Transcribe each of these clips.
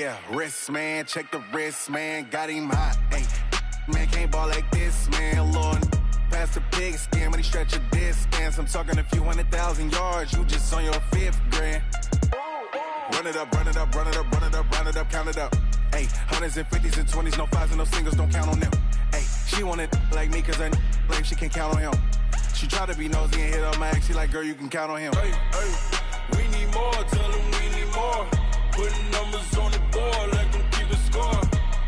Yeah, wrist, man, check the wrist, man, got him hot, ayy. Man, can't ball like this, man, Lord. Past the pig skin when he stretch a distance. I'm talking a few 100,000 yards, you just on your 5th grand. Run it up, run it up, run it up, run it up, run it up, count it up. Ayy, 100s and 50s and 20s, no 5s and no singles, don't count on them. Ayy, she want it like me cause her lame, she can't count on him. She try to be nosy and hit up my ex, she like, girl, you can count on him. Hey, we need more, tell them we need more. Putting numbers on the board, let them keep it score.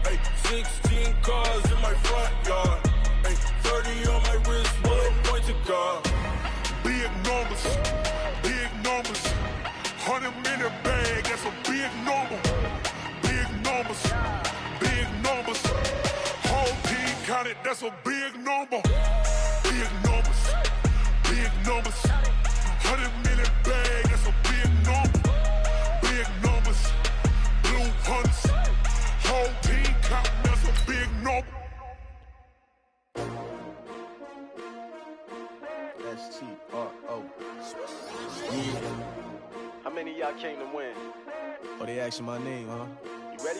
Hey, 16 cars in my front yard. Hey, 30 on my wrist, one point to guard. Big numbers, big numbers. 100-minute bag, that's a big number. Big numbers, big numbers. Whole team counted, that's a big number. Big numbers, big numbers. 100-minute bag, that's a big number. Big numbers, blue hunts. Whole team counting, that's a big number. S-T-R-O. How many of y'all came to win? Oh, they asking my name, huh? You ready?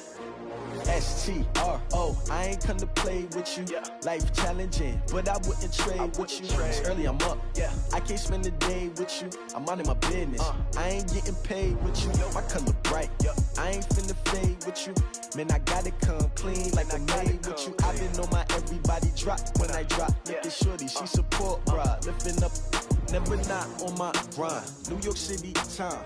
S-T-R-O. I ain't come to play with you. Yeah. Life challenging, but I wouldn't trade with you. It's early, I'm up. Yeah. I can't spend the day with you. I'm minding my business. I ain't getting paid with you. My color bright. I ain't finna fade with you. Man, I gotta come clean like I made with you. I been on my everybody drop when I drop. Look at shorty, she support, bruh. Lifting up, never not on my grind. New York City time.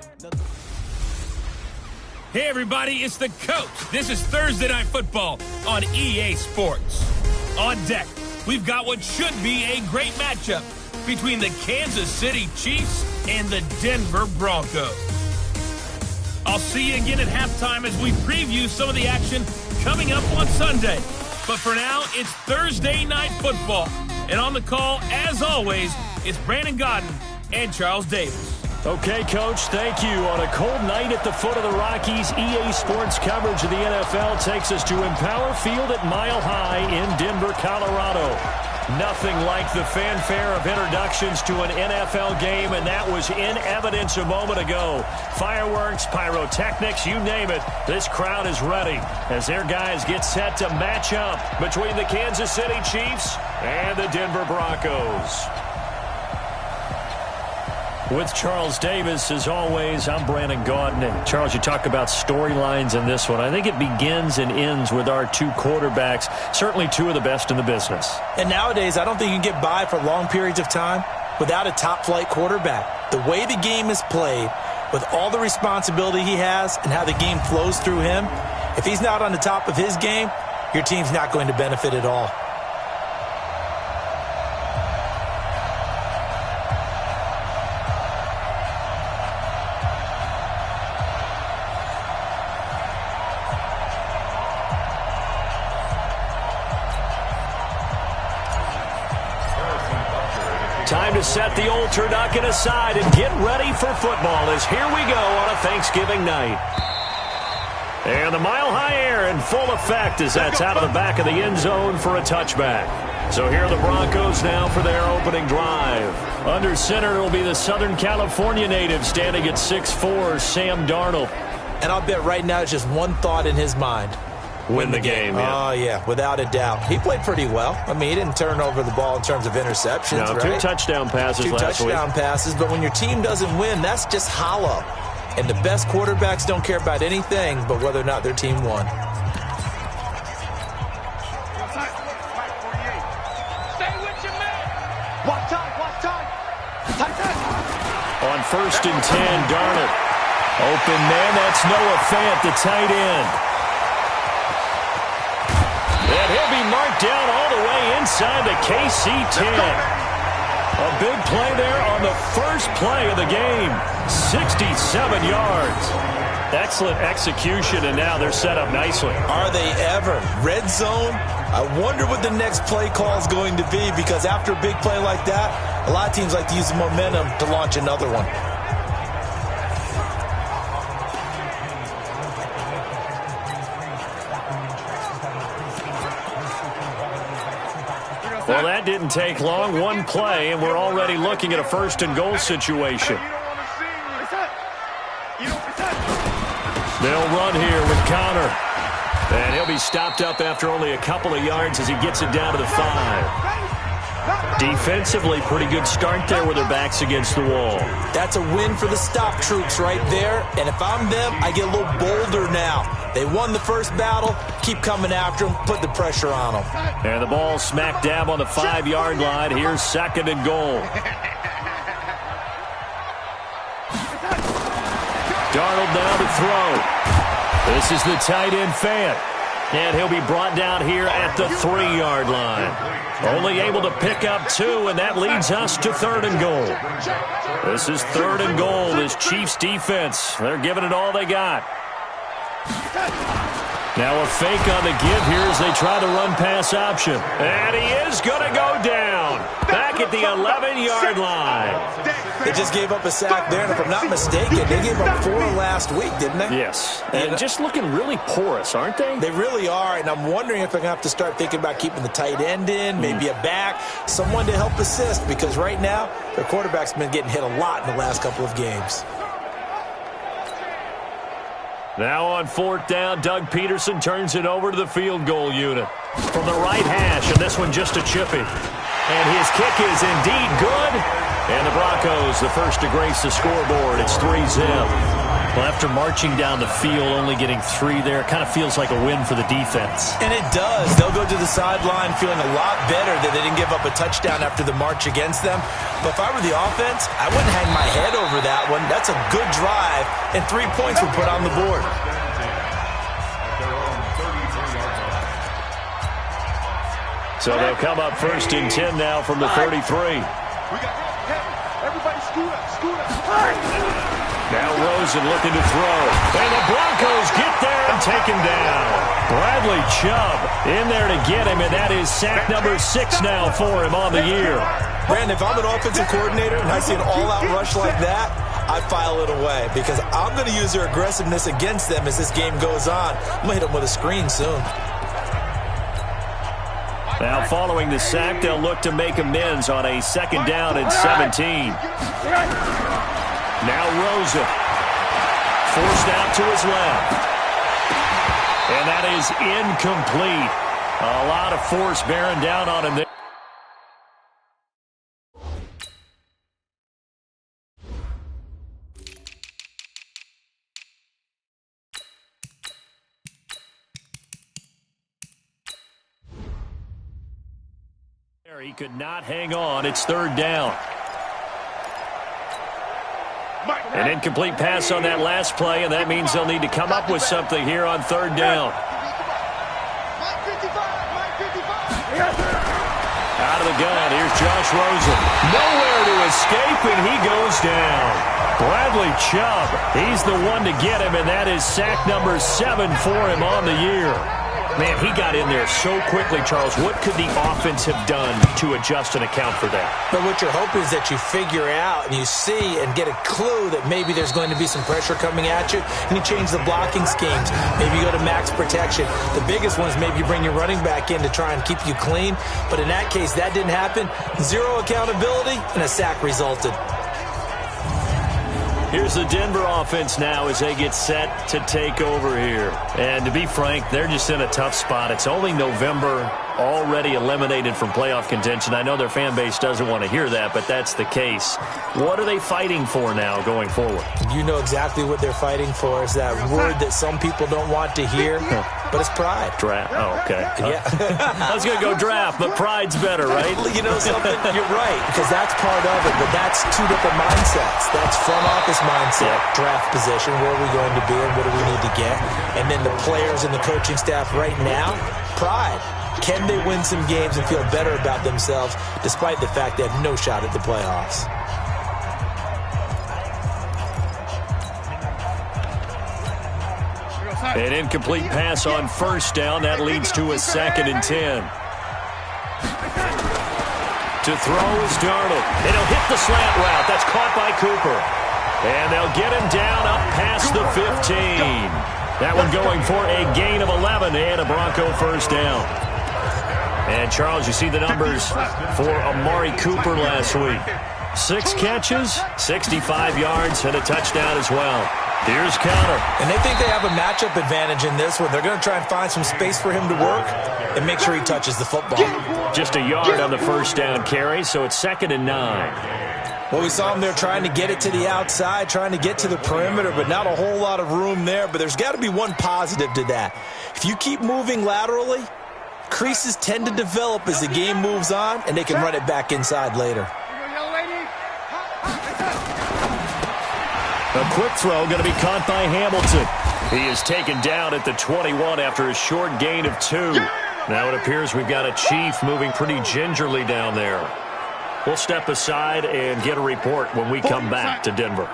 Hey everybody, it's the coach. This is Thursday Night Football on EA Sports. On deck, we've got what should be a great matchup between the Kansas City Chiefs and the Denver Broncos. I'll see you again at halftime as we preview some of the action coming up on Sunday. But for now, it's Thursday Night Football. And on the call, as always, it's Brandon Godden and Charles Davis. Okay, Coach, thank you. On a cold night at the foot of the Rockies, EA Sports coverage of the NFL takes us to Empower Field at Mile High in Denver, Colorado. Nothing like the fanfare of introductions to an NFL game, and that was in evidence a moment ago. Fireworks, pyrotechnics, you name it. This crowd is ready as their guys get set to match up between the Kansas City Chiefs and the Denver Broncos. With Charles Davis, as always, I'm Brandon Gaudin. And Charles, you talk about storylines in this one. I think it begins and ends with our two quarterbacks, certainly two of the best in the business. And nowadays, I don't think you can get by for long periods of time without a top-flight quarterback. The way the game is played, with all the responsibility he has and how the game flows through him, if he's not on the top of his game, your team's not going to benefit at all. Time to set the old turducken aside and get ready for football as here we go on a Thanksgiving night. And the mile-high air in full effect as that's out of the back of the end zone for a touchback. So here are the Broncos now for their opening drive. Under center will be the Southern California native standing at 6'4", Sam Darnold. And I'll bet right now it's just one thought in his mind. Win the game, yeah. Oh, yeah, without a doubt. He played pretty well. I mean, he didn't turn over the ball in terms of interceptions, no, right? 2 touchdown passes last week. 2 touchdown passes, but when your team doesn't win, that's just hollow. And the best quarterbacks don't care about anything but whether or not their team won. On 1st and 10, Darnold. Open man, that's Noah Fant, the tight end. And he'll be marked down all the way inside the KC-10. A big play there on the first play of the game. 67 yards. Excellent execution, and now they're set up nicely. Are they ever? Red zone? I wonder what the next play call is going to be, because after a big play like that, a lot of teams like to use the momentum to launch another one. Well, that didn't take long. One play, and we're already looking at a 1st and goal situation. They'll run here with Connor. And he'll be stopped up after only a couple of yards as he gets it down to the 5. Defensively, pretty good start there with their backs against the wall. That's a win for the stop troops right there. And if I'm them, I get a little bolder now. They won the first battle. Keep coming after them. Put the pressure on them. And the ball smack dab on the 5-yard line. Here's 2nd and goal. Darnold now to throw. This is the tight end Fant. And he'll be brought down here at the 3-yard line. Only able to pick up 2, and that leads us to 3rd and goal. This is 3rd and goal. This Chiefs defense, they're giving it all they got. Now a fake on the give here as they try the run-pass option. And he is going to go down. Back at the 11-yard line. They just gave up a sack there, and if I'm not mistaken, they gave up 4 last week, didn't they? Yes. And just looking really porous, aren't they? They really are, and I'm wondering if they're going to have to start thinking about keeping the tight end in, maybe a back, someone to help assist, because right now, their quarterback's been getting hit a lot in the last couple of games. Now on 4th down, Doug Peterson turns it over to the field goal unit. From the right hash, and this one just a chippy. And his kick is indeed good. And the Broncos, the first to grace the scoreboard. It's 3-zip. Well, after marching down the field, only getting 3 there, it kind of feels like a win for the defense. And it does. They'll go to the sideline feeling a lot better that they didn't give up a touchdown after the march against them. But if I were the offense, I wouldn't hang my head over that one. That's a good drive, and 3 points were put on the board. So they'll come up 1st and 10 now from the 33. Everybody scoot up. Now Rosen looking to throw. And the Broncos get there and take him down. Bradley Chubb in there to get him, and that is sack number 6 now for him on the year. Brandon, if I'm an offensive coordinator and I see an all-out rush like that, I file it away because I'm going to use their aggressiveness against them as this game goes on. I'm going to hit them with a screen soon. Now following the sack, they'll look to make amends on a 2nd down and 17. Now Rosen forced out to his left. And that is incomplete. A lot of force bearing down on him there. He could not hang on. It's 3rd down. An incomplete pass on that last play, and that means they'll need to come up with something here on 3rd down. Out of the gun, here's Josh Rosen. Nowhere to escape, and he goes down. Bradley Chubb, he's the one to get him, and that is sack number 7 for him on the year. Man, he got in there so quickly, Charles. What could the offense have done to adjust and account for that? But what you're hoping is that you figure out and you see and get a clue that maybe there's going to be some pressure coming at you, and you change the blocking schemes. Maybe you go to max protection. The biggest one is maybe you bring your running back in to try and keep you clean. But in that case, that didn't happen. 0 accountability, and a sack resulted. Here's the Denver offense now as they get set to take over here. And to be frank, they're just in a tough spot. It's only November, already eliminated from playoff contention. I know their fan base doesn't want to hear that, but that's the case. What are they fighting for now going forward? You know exactly what they're fighting for. Is that word that some people don't want to hear, but it's pride. Draft. Oh, okay. Yeah. I was going to go draft, but pride's better, right? You know something? You're right, because that's part of it, but that's 2 different mindsets. That's front office mindset, draft position, where are we going to be and what do we need to get? And then the players and the coaching staff right now, pride. Can they win some games and feel better about themselves despite the fact they have no shot at the playoffs? An incomplete pass on 1st down. That leads to a 2nd and 10. To throw is Darnold. And he'll hit the slant route. That's caught by Cooper. And they'll get him down up past the 15. That one going for a gain of 11 and a Bronco 1st down. And, Charles, you see the numbers for Amari Cooper last week. 6 catches, 65 yards, and a touchdown as well. Here's Conner. And they think they have a matchup advantage in this one. They're going to try and find some space for him to work and make sure he touches the football. Just a yard on the first down carry, so it's 2nd and 9. Well, we saw him there trying to get it to the outside, trying to get to the perimeter, but not a whole lot of room there. But there's got to be one positive to that. If you keep moving laterally, creases tend to develop as the game moves on, and they can run it back inside later. A quick throw going to be caught by Hamilton. He is taken down at the 21 after a short gain of 2. Now it appears we've got a Chief moving pretty gingerly down there. We'll step aside and get a report when we come back to Denver.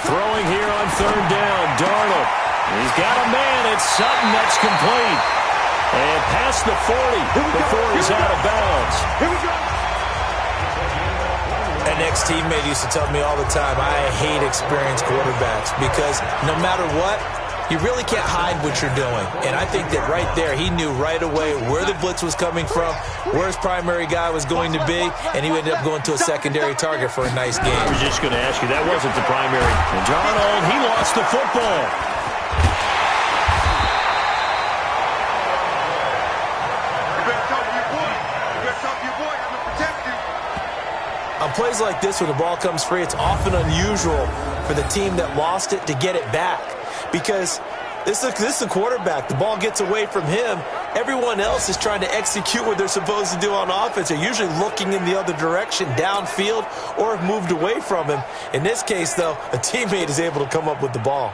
Throwing here on 3rd down, Darnold. He's got a man. It's Sutton that's complete. And past the 40 before he's out of bounds. An ex-teammate used to tell me all the time, I hate experienced quarterbacks because no matter what, you really can't hide what you're doing. And I think that right there, he knew right away where the blitz was coming from, where his primary guy was going to be, and he ended up going to a secondary target for a nice game. I was just going to ask you, that wasn't the primary. And Darnold, he lost the football. On plays like this where the ball comes free, it's often unusual for the team that lost it to get it back. Because this is a quarterback. The ball gets away from him. Everyone else is trying to execute what they're supposed to do on offense. They're usually looking in the other direction, downfield, or have moved away from him. In this case, though, a teammate is able to come up with the ball.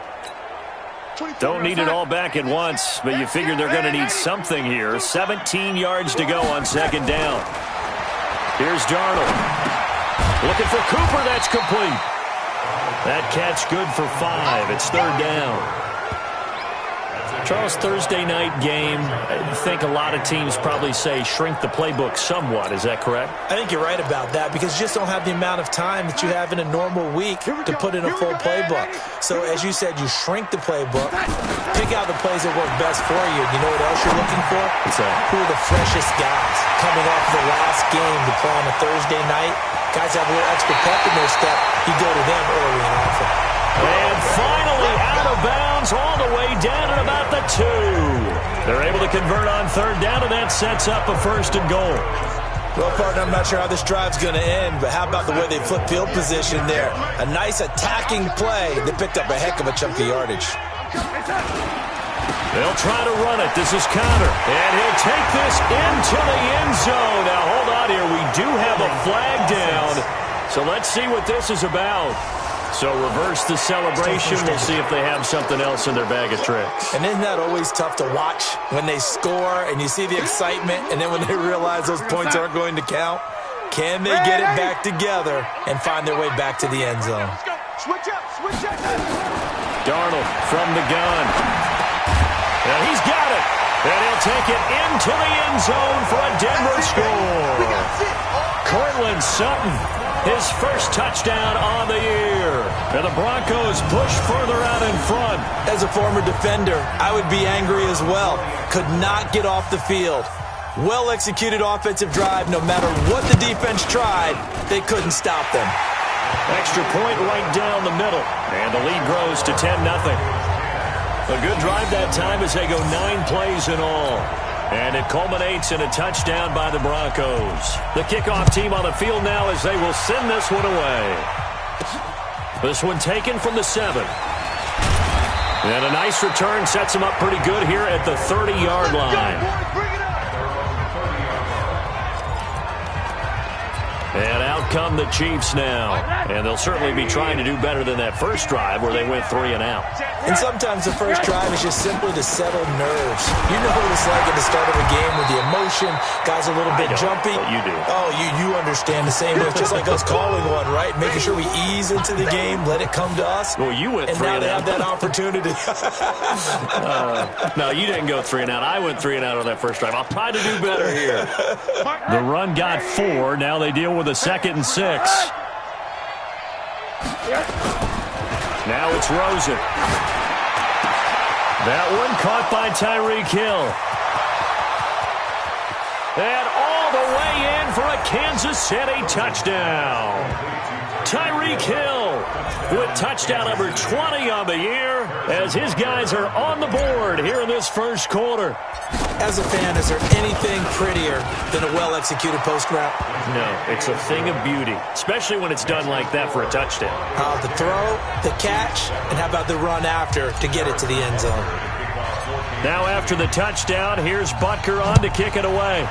Don't need it all back at once, but you figure they're going to need something here. 17 yards to go on 2nd down. Here's Darnold. Looking for Cooper. That's complete. That catch good for 5. It's 3rd down. Charles, Thursday night game, I think a lot of teams probably say shrink the playbook somewhat. Is that correct? I think you're right about that because you just don't have the amount of time that you have in a normal week to put in a full playbook. So as you said, you shrink the playbook, pick out the plays that work best for you. You know what else you're looking for? What's that? Who are the freshest guys coming off the last game to play on a Thursday night? Guys have a little extra pep in their step. You go to them early and often. And finally out of bounds all the way down at about the 2. They're able to convert on 3rd down, and that sets up a 1st and goal. Well, partner, I'm not sure how this drive's going to end, but how about the way they flip field position there? A nice attacking play. They picked up a heck of a chunk of yardage. They'll try to run it. This is Conner, and he'll take this into the end zone. Now, hold on here. We do have a flag down, so let's see what this is about. So reverse the celebration. We'll see if they have something else in their bag of tricks. And isn't that always tough to watch when they score and you see the excitement, and then when they realize those points aren't going to count? Can they get it back together and find their way back to the end zone? Darnold from the gun. And he's got it. And he'll take it into the end zone for a Denver score. Cortland Sutton, his first touchdown on the year. And the Broncos push further out in front. As a former defender, I would be angry as well. Could not get off the field. Well-executed offensive drive. No matter what the defense tried, they couldn't stop them. Extra point right down the middle. And the lead grows to 10-0. A good drive that time as they go 9 plays in all. And it culminates in a touchdown by the Broncos. The kickoff team on the field now as they will send this one away. This one taken from the 7. And a nice return sets them up pretty good here at the 30-yard line. And out come the Chiefs now. And they'll certainly be trying to do better than that first drive where they went 3 and out. And sometimes the first drive is just simply to settle nerves. You know what it's like at the start of a game with the emotion. Guys a little bit jumpy. But you do. Oh, you understand the same way. It's just like us calling one, right? Making sure we ease into the game, let it come to us. Well, you went 3 and out. And now they have that opportunity. No, you didn't go 3 and out. I went 3 and out on that first drive. I'll try to do better here. The run got 4. Now they deal with a 2nd and 6. Now it's Rosen. That one caught by Tyreek Hill. in for a Kansas City touchdown. Tyreek Hill with touchdown number 20 on the year as his guys are on the board here in this first quarter. As a fan, is there anything prettier than a well-executed post route? No, it's a thing of beauty, especially when it's done like that for a touchdown. The throw, the catch, and how about the run after to get it to the end zone? Now after the touchdown, here's Butker on to kick it away.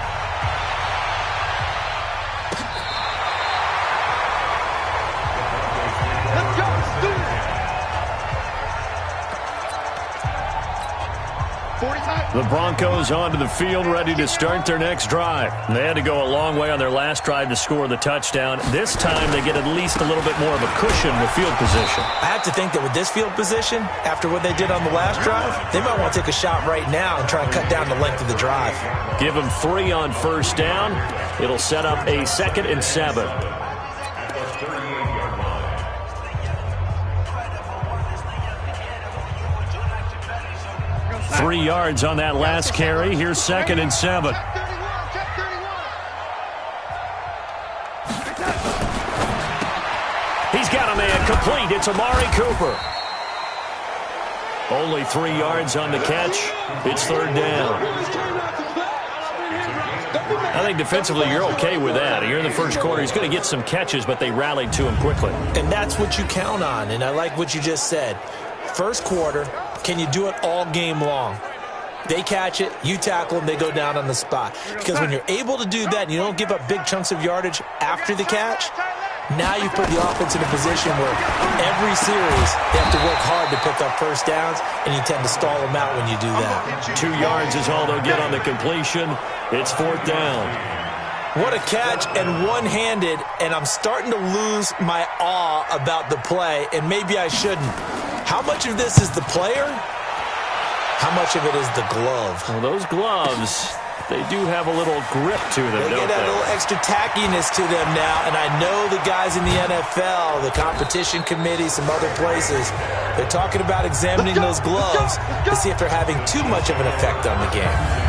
The Broncos onto the field ready to start their next drive. They had to go a long way on their last drive to score the touchdown. This time they get at least a little bit more of a cushion with field position. I have to think that with this field position, after what they did on the last drive, they might want to take a shot right now and try and cut down the length of the drive. Give them 3 on first down. It'll set up a 2nd and 7. 3 yards on that last carry. Here's 2nd and 7. He's got a man complete. It's Amari Cooper. Only 3 yards on the catch. It's 3rd down. I think defensively you're okay with that. You're in the first quarter. He's going to get some catches, but they rallied to him quickly. And that's what you count on, and I like what you just said. First quarter, can you do it all game long? They catch it, you tackle them, they go down on the spot. Because when you're able to do that and you don't give up big chunks of yardage after the catch, now you put the offense in a position where every series they have to work hard to pick up first downs, and you tend to stall them out when you do that. 2 yards is all they'll get on the completion. It's 4th down. What a catch, and one-handed, and I'm starting to lose my awe about the play, and maybe I shouldn't. How much of this is the player? How much of it is the glove? Well, those gloves, they do have a little grip to them, They don't get a little extra tackiness to them now, and I know the guys in the NFL, the competition committee, some other places, they're talking about examining those gloves to see if they're having too much of an effect on the game.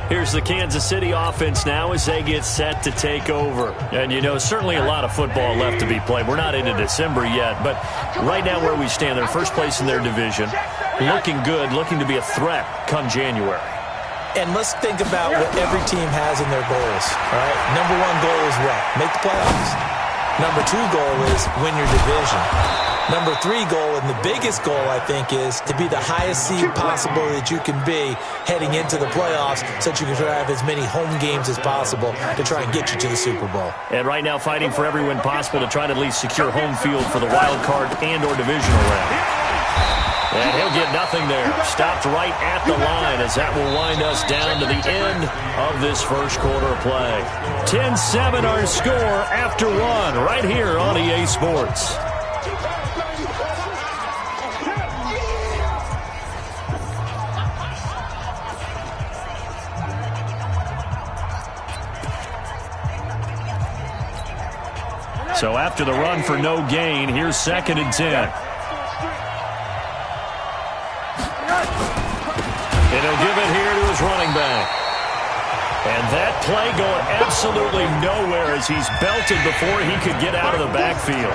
Here's the Kansas City offense now as they get set to take over. And, you know, certainly a lot of football left to be played. We're not into December yet, but right now where we stand, they're first place in their division, looking good, looking to be a threat come January. And let's think about what every team has in their goals, all right? Number 1 goal is what? Make the playoffs. Number 2 goal is win your division. Number 3 goal, and the biggest goal, I think, is to be the highest seed possible that you can be heading into the playoffs so that you can try to have as many home games as possible to try and get you to the Super Bowl. And right now fighting for every win possible to try to at least secure home field for the wild card and or divisional round. And he'll get nothing there. Stopped right at the line as that will wind us down to the end of this first quarter play. 10-7 our score after 1 right here on EA Sports. So after the run for no gain, here's 2nd and 10. And he'll give it here to his running back. And that play going absolutely nowhere as he's belted before he could get out of the backfield.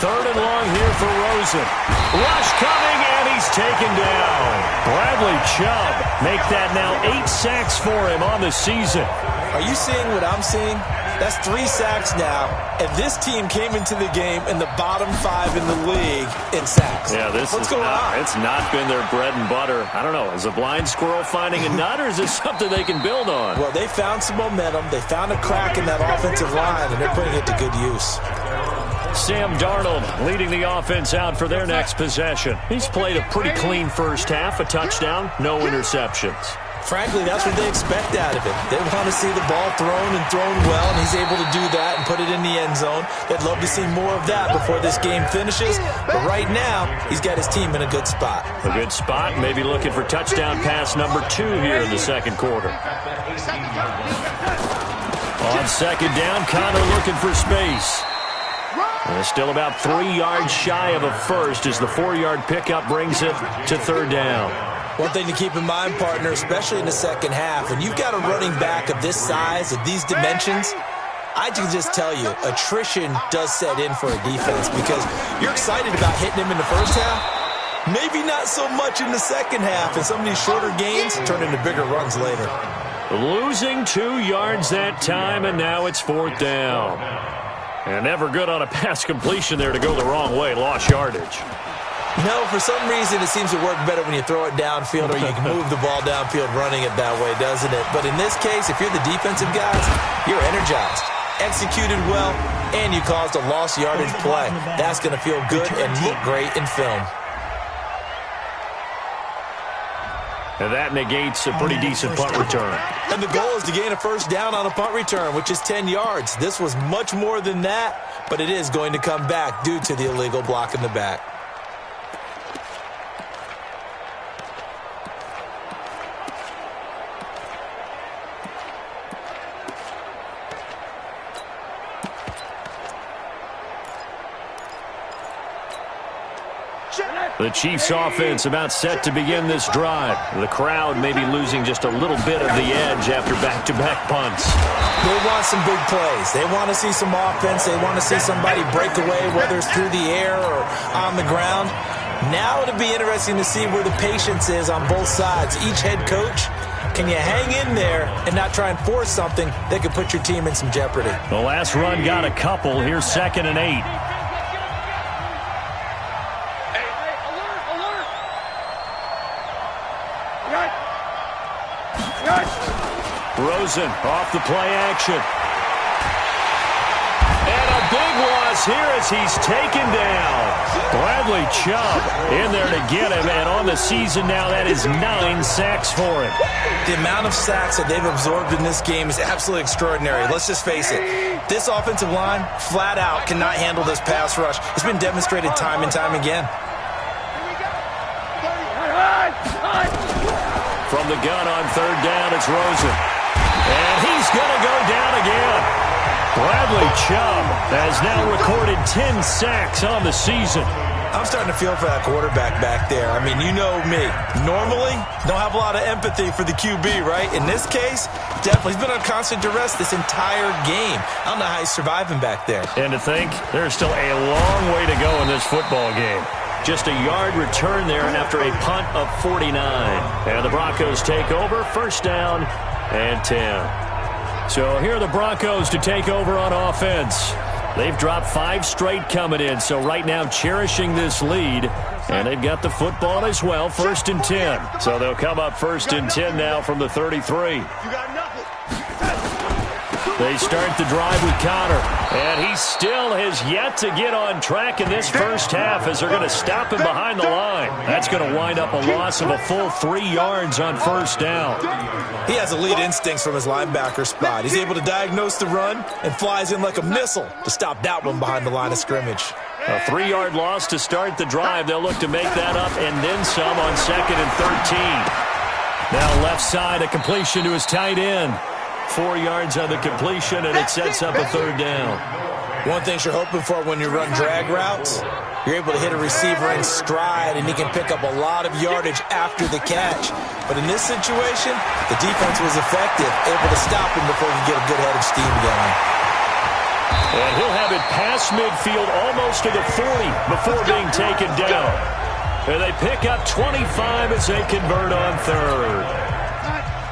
Third and long here for Rosen. Rush coming, and he's taken down. Bradley Chubb make that now 8 sacks for him on the season. Are you seeing what I'm seeing? That's 3 sacks now, and this team came into the game in the bottom 5 in the league in sacks. Yeah, what's going on? It's not been their bread and butter. I don't know. Is a blind squirrel finding a nut, or is this something they can build on? Well, they found some momentum. They found a crack in that offensive line, and they're putting it to good use. Sam Darnold leading the offense out for their next possession. He's played a pretty clean first half, a touchdown, no interceptions. Frankly, that's what they expect out of it. They want to see the ball thrown and thrown well, and he's able to do that and put it in the end zone. They'd love to see more of that before this game finishes, but right now, he's got his team in a good spot. A good spot, maybe looking for touchdown pass number 2 here in the second quarter. On second down, Connor looking for space. And still about 3 yards shy of a first as the 4-yard pickup brings it to third down. One thing to keep in mind, partner, especially in the second half, when you've got a running back of this size, of these dimensions, I can just tell you, attrition does set in for a defense because you're excited about hitting him in the first half. Maybe not so much in the second half, and some of these shorter gains turn into bigger runs later. Losing 2 yards that time, and now it's fourth down. And never good on a pass completion there to go the wrong way. Lost yardage. No, for some reason it seems to work better when you throw it downfield or you can move the ball downfield running it that way, doesn't it? But in this case, if you're the defensive guys, you're energized, executed well, and you caused a lost yardage play. That's going to feel good and look great in film. And that negates a pretty decent punt return. And the goal is to gain a first down on a punt return, which is 10 yards. This was much more than that, but it is going to come back due to the illegal block in the back. The Chiefs offense about set to begin this drive. The crowd may be losing just a little bit of the edge after back-to-back punts. They want some big plays. They want to see some offense. They want to see somebody break away, whether it's through the air or on the ground. Now it'll be interesting to see where the patience is on both sides. Each head coach, can you hang in there and not try and force something that could put your team in some jeopardy? The last run got a couple. Here's 2nd and 8. Rosen off the play action. And a big loss here as he's taken down. Bradley Chubb in there to get him, and on the season now, that is 9 sacks for him. The amount of sacks that they've absorbed in this game is absolutely extraordinary. Let's just face it. This offensive line, flat out, cannot handle this pass rush. It's been demonstrated time and time again. From the gun on third down, it's Rosen. And he's going to go down again. Bradley Chubb has now recorded 10 sacks on the season. I'm starting to feel for that quarterback back there. I mean, you know me. Normally, don't have a lot of empathy for the QB, right? In this case, definitely. He's been on constant duress this entire game. I don't know how he's surviving back there. And to think, there's still a long way to go in this football game. Just a yard return there after a punt of 49. And the Broncos take over, first down and 10. So here are the Broncos to take over on offense. They've dropped 5 straight coming in, so right now cherishing this lead. And they've got the football as well, 1st and 10. So they'll come up 1st and 10 now from the 33. They start the drive with Connor, and he still has yet to get on track in this first half as they're going to stop him behind the line. That's going to wind up a loss of a full 3 yards on first down. He has elite instincts from his linebacker spot. He's able to diagnose the run and flies in like a missile to stop that one behind the line of scrimmage. A 3-yard loss to start the drive. They'll look to make that up and then some on 2nd and 13. Now left side, a completion to his tight end. 4 yards on the completion, and it sets up a third down. One thing you're hoping for when you run drag routes, you're able to hit a receiver in stride, and he can pick up a lot of yardage after the catch. But in this situation, the defense was effective, able to stop him before he could get a good head of steam going. And he'll have it past midfield almost to the 40 before being taken down. And they pick up 25 as they convert on third.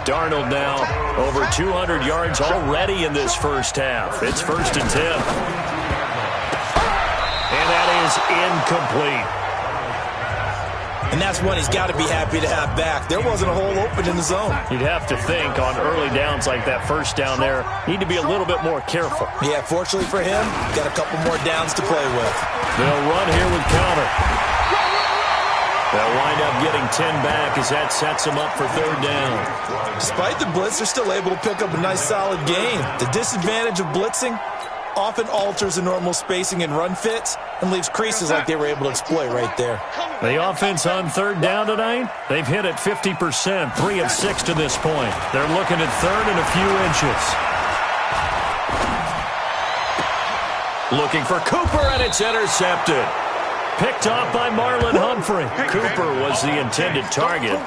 Darnold now over 200 yards already in this first half. It's 1st and 10. And that is incomplete. And that's one he's got to be happy to have back. There wasn't a hole open in the zone. You'd have to think on early downs like that first down there, need to be a little bit more careful. Yeah, fortunately for him, got a couple more downs to play with. They'll run here with Connor. They'll wind up getting 10 back as that sets them up for third down. Despite the blitz, they're still able to pick up a nice solid gain. The disadvantage of blitzing often alters the normal spacing and run fits and leaves creases like they were able to exploit right there. The offense on third down tonight, they've hit it 50%, 3 of 6 to this point. They're looking at third and a few inches. Looking for Cooper, and it's intercepted. Picked off by Marlon Humphrey. Cooper was the intended target.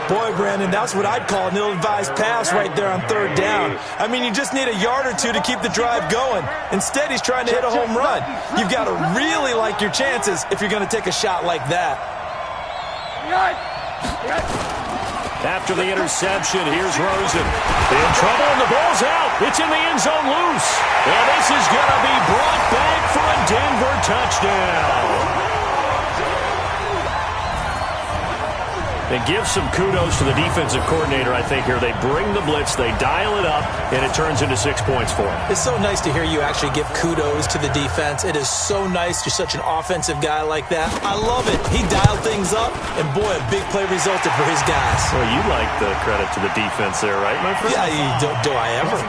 Boy, Brandon, that's what I'd call an ill-advised pass right there on third down. I mean, you just need a yard or two to keep the drive going. Instead, he's trying to hit a home run. You've got to really like your chances if you're going to take a shot like that. After the interception, here's Rosen. In trouble, and the ball's out. It's in the end zone loose. And this is going to be brought back for a Denver touchdown. And give some kudos to the defensive coordinator, I think, here. They bring the blitz, they dial it up, and it turns into 6 points for them. It's so nice to hear you actually give kudos to the defense. It is so nice. You're such an offensive guy like that. I love it. He dialed things up, and boy, a big play resulted for his guys. Well, you like the credit to the defense there, right, my friend? Yeah, do I ever?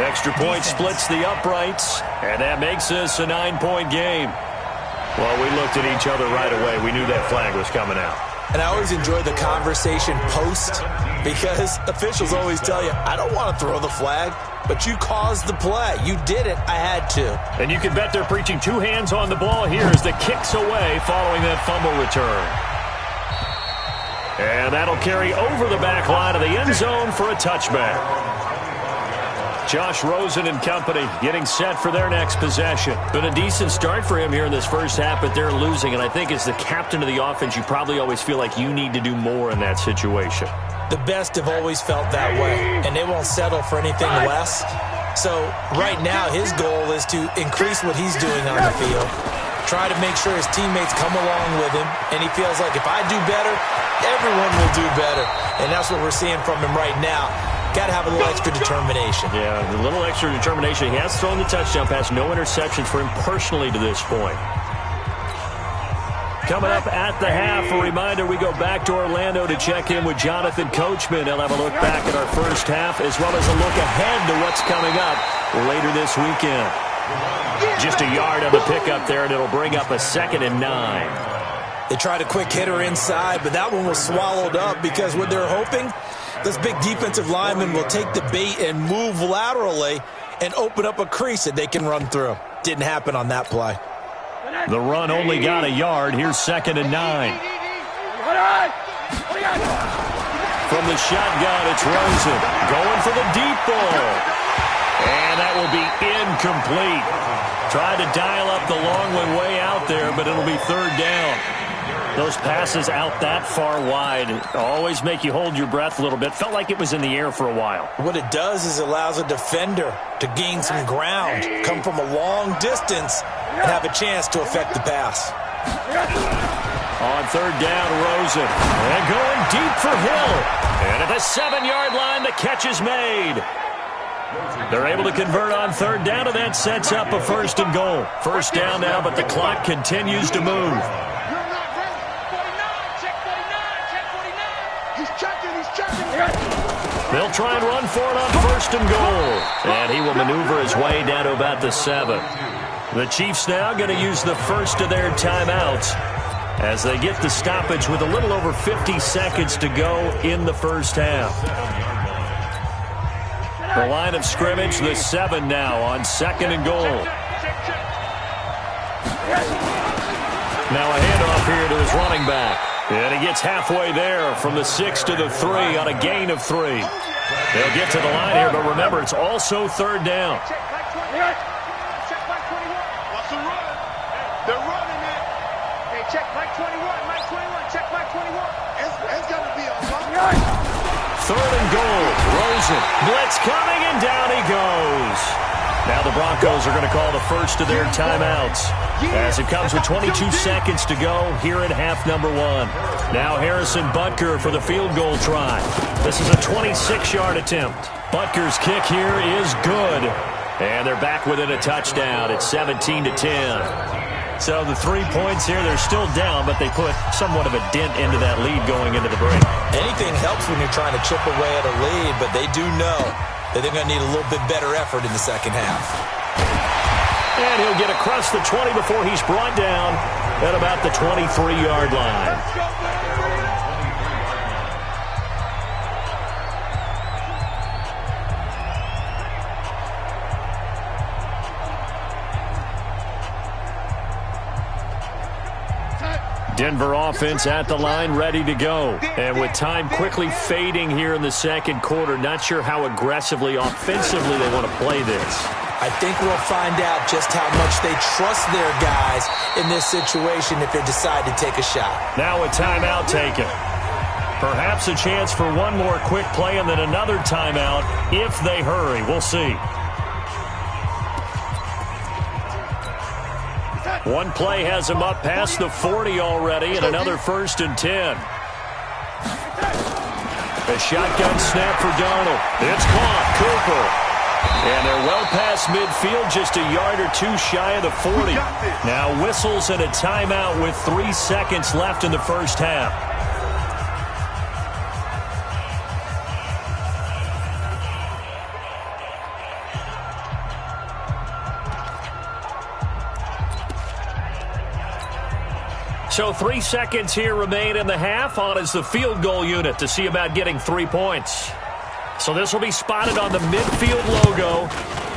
Extra point splits the uprights, and that makes this a 9-point game. Well, we looked at each other right away. We knew that flag was coming out. And I always enjoy the conversation post because officials always tell you, I don't want to throw the flag, but you caused the play. You did it. I had to. And you can bet they're preaching 2 hands on the ball here as the kick's away following that fumble return. And that'll carry over the back line of the end zone for a touchback. Josh Rosen and company getting set for their next possession. Been a decent start for him here in this first half, but they're losing. And I think as the captain of the offense, you probably always feel like you need to do more in that situation. The best have always felt that way, and they won't settle for anything less. So right now, his goal is to increase what he's doing on the field, try to make sure his teammates come along with him, and he feels like if I do better, everyone will do better. And that's what we're seeing from him right now. Got to have a little extra determination. Yeah, a little extra determination. He has thrown the touchdown pass. No interceptions for him personally to this point. Coming up at the half, a reminder, we go back to Orlando to check in with Jonathan Coachman. He'll have a look back at our first half as well as a look ahead to what's coming up later this weekend. Just a yard on the pickup there, and it'll bring up a 2nd and 9. They tried a quick hitter inside, but that one was swallowed up because what they're hoping, this big defensive lineman will take the bait and move laterally and open up a crease that they can run through. Didn't happen on that play. The run only got a yard. Here's 2nd and 9. From the shotgun, it's Rosen going for the deep ball. And that will be incomplete. Tried to dial up the long one way out there, but it'll be third down. Those passes out that far wide always make you hold your breath a little bit. Felt like it was in the air for a while. What it does is it allows a defender to gain some ground, come from a long distance, and have a chance to affect the pass. On third down, Rosen. And going deep for Hill. And at the 7-yard line, the catch is made. They're able to convert on third down, and that sets up a 1st and goal. First down now, but the clock continues to move. They'll try and run for it on 1st and goal. And he will maneuver his way down to about the 7. The Chiefs now going to use the first of their timeouts as they get the stoppage with a little over 50 seconds to go in the first half. The line of scrimmage, the 7 now on 2nd and goal. Now a handoff here to his running back. And he gets halfway there from the 6 to the 3 on a gain of 3. They'll get to the line here, but remember, it's also third down. They're running it. Hey, check Mike 21. Mike 21. Check Mike 21. It's going to be a long. 3rd and goal. Rosen. Blitz coming, and down he goes. Now the Broncos are going to call the first of their timeouts as it comes with 22 seconds to go here in half number 1. Now Harrison Butker for the field goal try. This is a 26-yard attempt. Butker's kick here is good. And they're back within a touchdown. It's 17-10. So the 3 points here, they're still down, but they put somewhat of a dent into that lead going into the break. Anything helps when you're trying to chip away at a lead, but they do know that they're going to need a little bit better effort in the second half. And he'll get across the 20 before he's brought down at about the 23-yard line. Denver offense at the line, ready to go. And with time quickly fading here in the second quarter, not sure how aggressively, offensively they want to play this. I think we'll find out just how much they trust their guys in this situation if they decide to take a shot. Now a timeout taken. Perhaps a chance for one more quick play and then another timeout if they hurry. We'll see. One play has him up past the 40 already, and another 1st and 10. A shotgun snap for Darnold. It's caught. Cooper. And they're well past midfield, just a yard or two shy of the 40. Now whistles and a timeout with 3 seconds left in the first half. So 3 seconds here remain in the half. On is the field goal unit to see about getting 3 points. So this will be spotted on the midfield logo.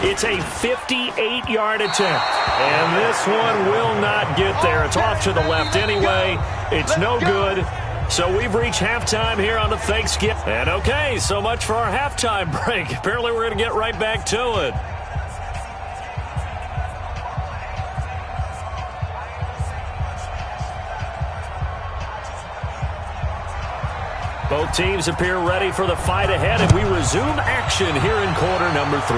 It's a 58-yard attempt. And this one will not get there. It's off to the left anyway. It's no good. So we've reached halftime here on the Thanksgiving. And okay, so much for our halftime break. Apparently we're going to get right back to it. Both teams appear ready for the fight ahead, and we resume action here in quarter number 3.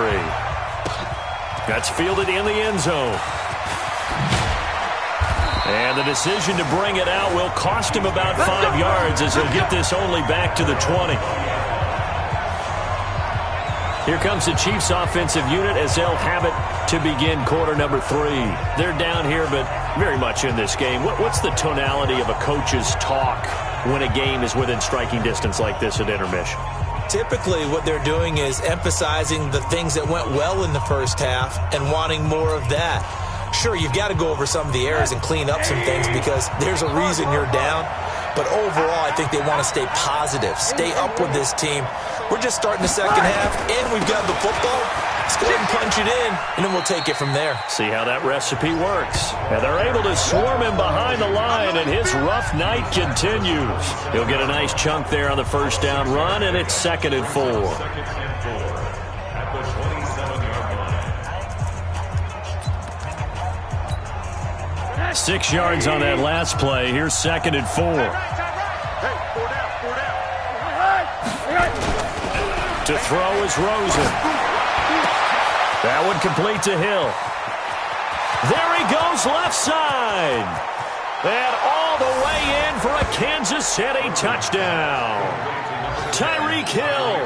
That's fielded in the end zone. And the decision to bring it out will cost him about 5 yards as he'll get this only back to the 20. Here comes the Chiefs offensive unit as they'll have it to begin quarter number 3. They're down here, but very much in this game. What's the tonality of a coach's talk when a game is within striking distance like this at intermission? Typically what they're doing is emphasizing the things that went well in the first half and wanting more of that. Sure, you've got to go over some of the errors and clean up some things because there's a reason you're down. But overall, I think they want to stay positive, stay up with this team. We're just starting the second half, and we've got the football. Let's go ahead and punch it in, and then we'll take it from there. See how that recipe works. And they're able to swarm him behind the line, and his rough night continues. He'll get a nice chunk there on the first down run, and it's 2nd and 4. 6 yards on that last play. Here's 2nd and 4. To throw is Rosen. That one complete to Hill. There he goes left side. And all the way in for a Kansas City touchdown. Tyreek Hill,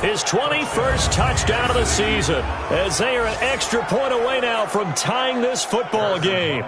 his 21st touchdown of the season, as they are an extra point away now from tying this football game.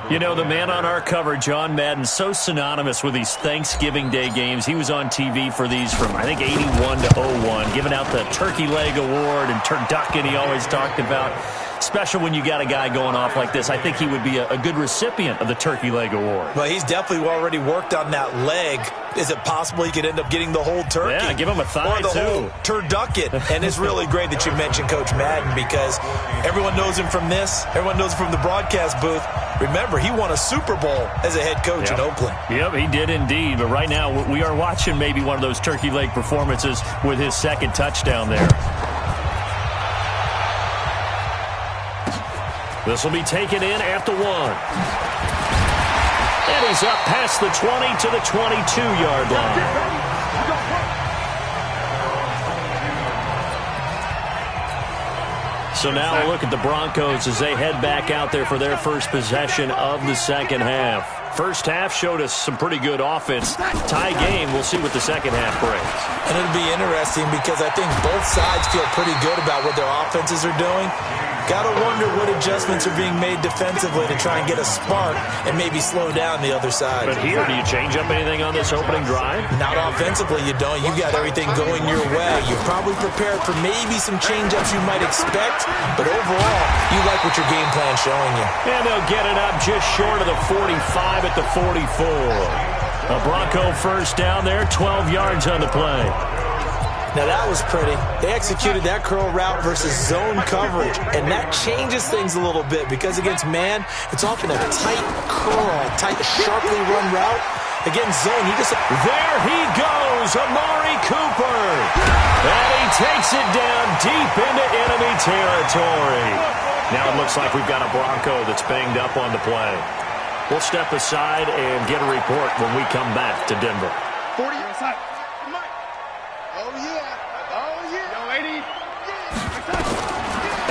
You know, the man on our cover, John Madden, so synonymous with these Thanksgiving Day games. He was on TV for these from, I think, 81 to 01, giving out the Turkey Leg Award and turducken he always talked about. Special when you got a guy going off like this. I think he would be a good recipient of the Turkey Leg Award. Well, he's definitely already worked on that leg. Is it possible he could end up getting the whole turkey? Yeah, give him a thigh, or the whole turducken. And it's really great that you mentioned Coach Madden because everyone knows him from this. Everyone knows him from the broadcast booth. Remember, he won a Super Bowl as a head coach in Oakland. Yep, he did indeed. But right now, we are watching maybe one of those turkey leg performances with his 2nd touchdown there. This will be taken in at the 1. And he's up past the 20 to the 22-yard line. So now a look at the Broncos as they head back out there for their first possession of the second half. First half showed us some pretty good offense. Tie game, we'll see what the second half brings. And it'll be interesting because I think both sides feel pretty good about what their offenses are doing. Gotta wonder what adjustments are being made defensively to try and get a spark and maybe slow down the other side. But here, do you change up anything on this opening drive? Not offensively, you don't. You got everything going your way. You're probably prepared for maybe some change-ups you might expect, but overall, you like what your game plan's showing you. And they'll get it up just short of the 45 at the 44. A Bronco first down there, 12 yards on the play. Now that was pretty. They executed that curl route versus zone coverage, and that changes things a little bit because against man, it's often a tight curl, tight, sharply run route. Against zone, you just... There he goes, Amari Cooper. And he takes it down deep into enemy territory. Now it looks like we've got a Bronco that's banged up on the play. We'll step aside and get a report when we come back to Denver. 40 inside. Oh, yeah. Oh, yeah. Yo, 80.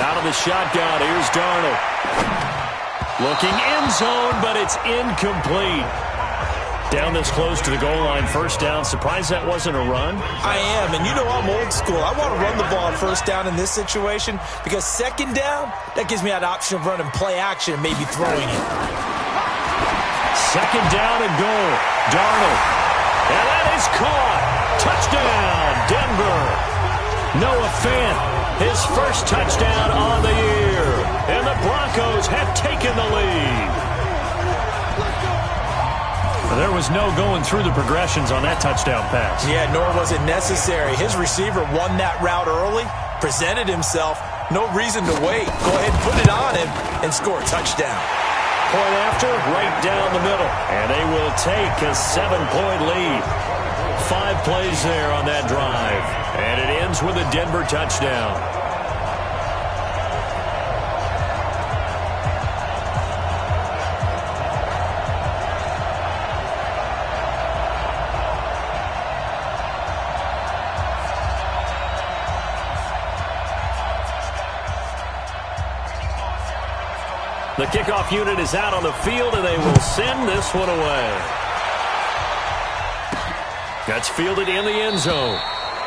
Out of the shotgun, here's Darnold. Looking end zone, but it's incomplete. Down this close to the goal line, first down. Surprised that wasn't a run? I am, and you know I'm old school. I want to run the ball on first down in this situation because second down, that gives me that option of running play action and maybe throwing it. Second down and goal. Darnold. And that is caught. Touchdown, Denver. Noah Fant, his first touchdown on the year. And the Broncos have taken the lead. There was no going through the progressions on that touchdown pass. Yeah, nor was it necessary. His receiver won that route early, presented himself. No reason to wait. Go ahead and put it on him and score a touchdown. Point after, right down the middle. And they will take a 7-point lead. 5 plays there on that drive. And it ends with a Denver touchdown. The kickoff unit is out on the field, and they will send this one away. That's fielded in the end zone.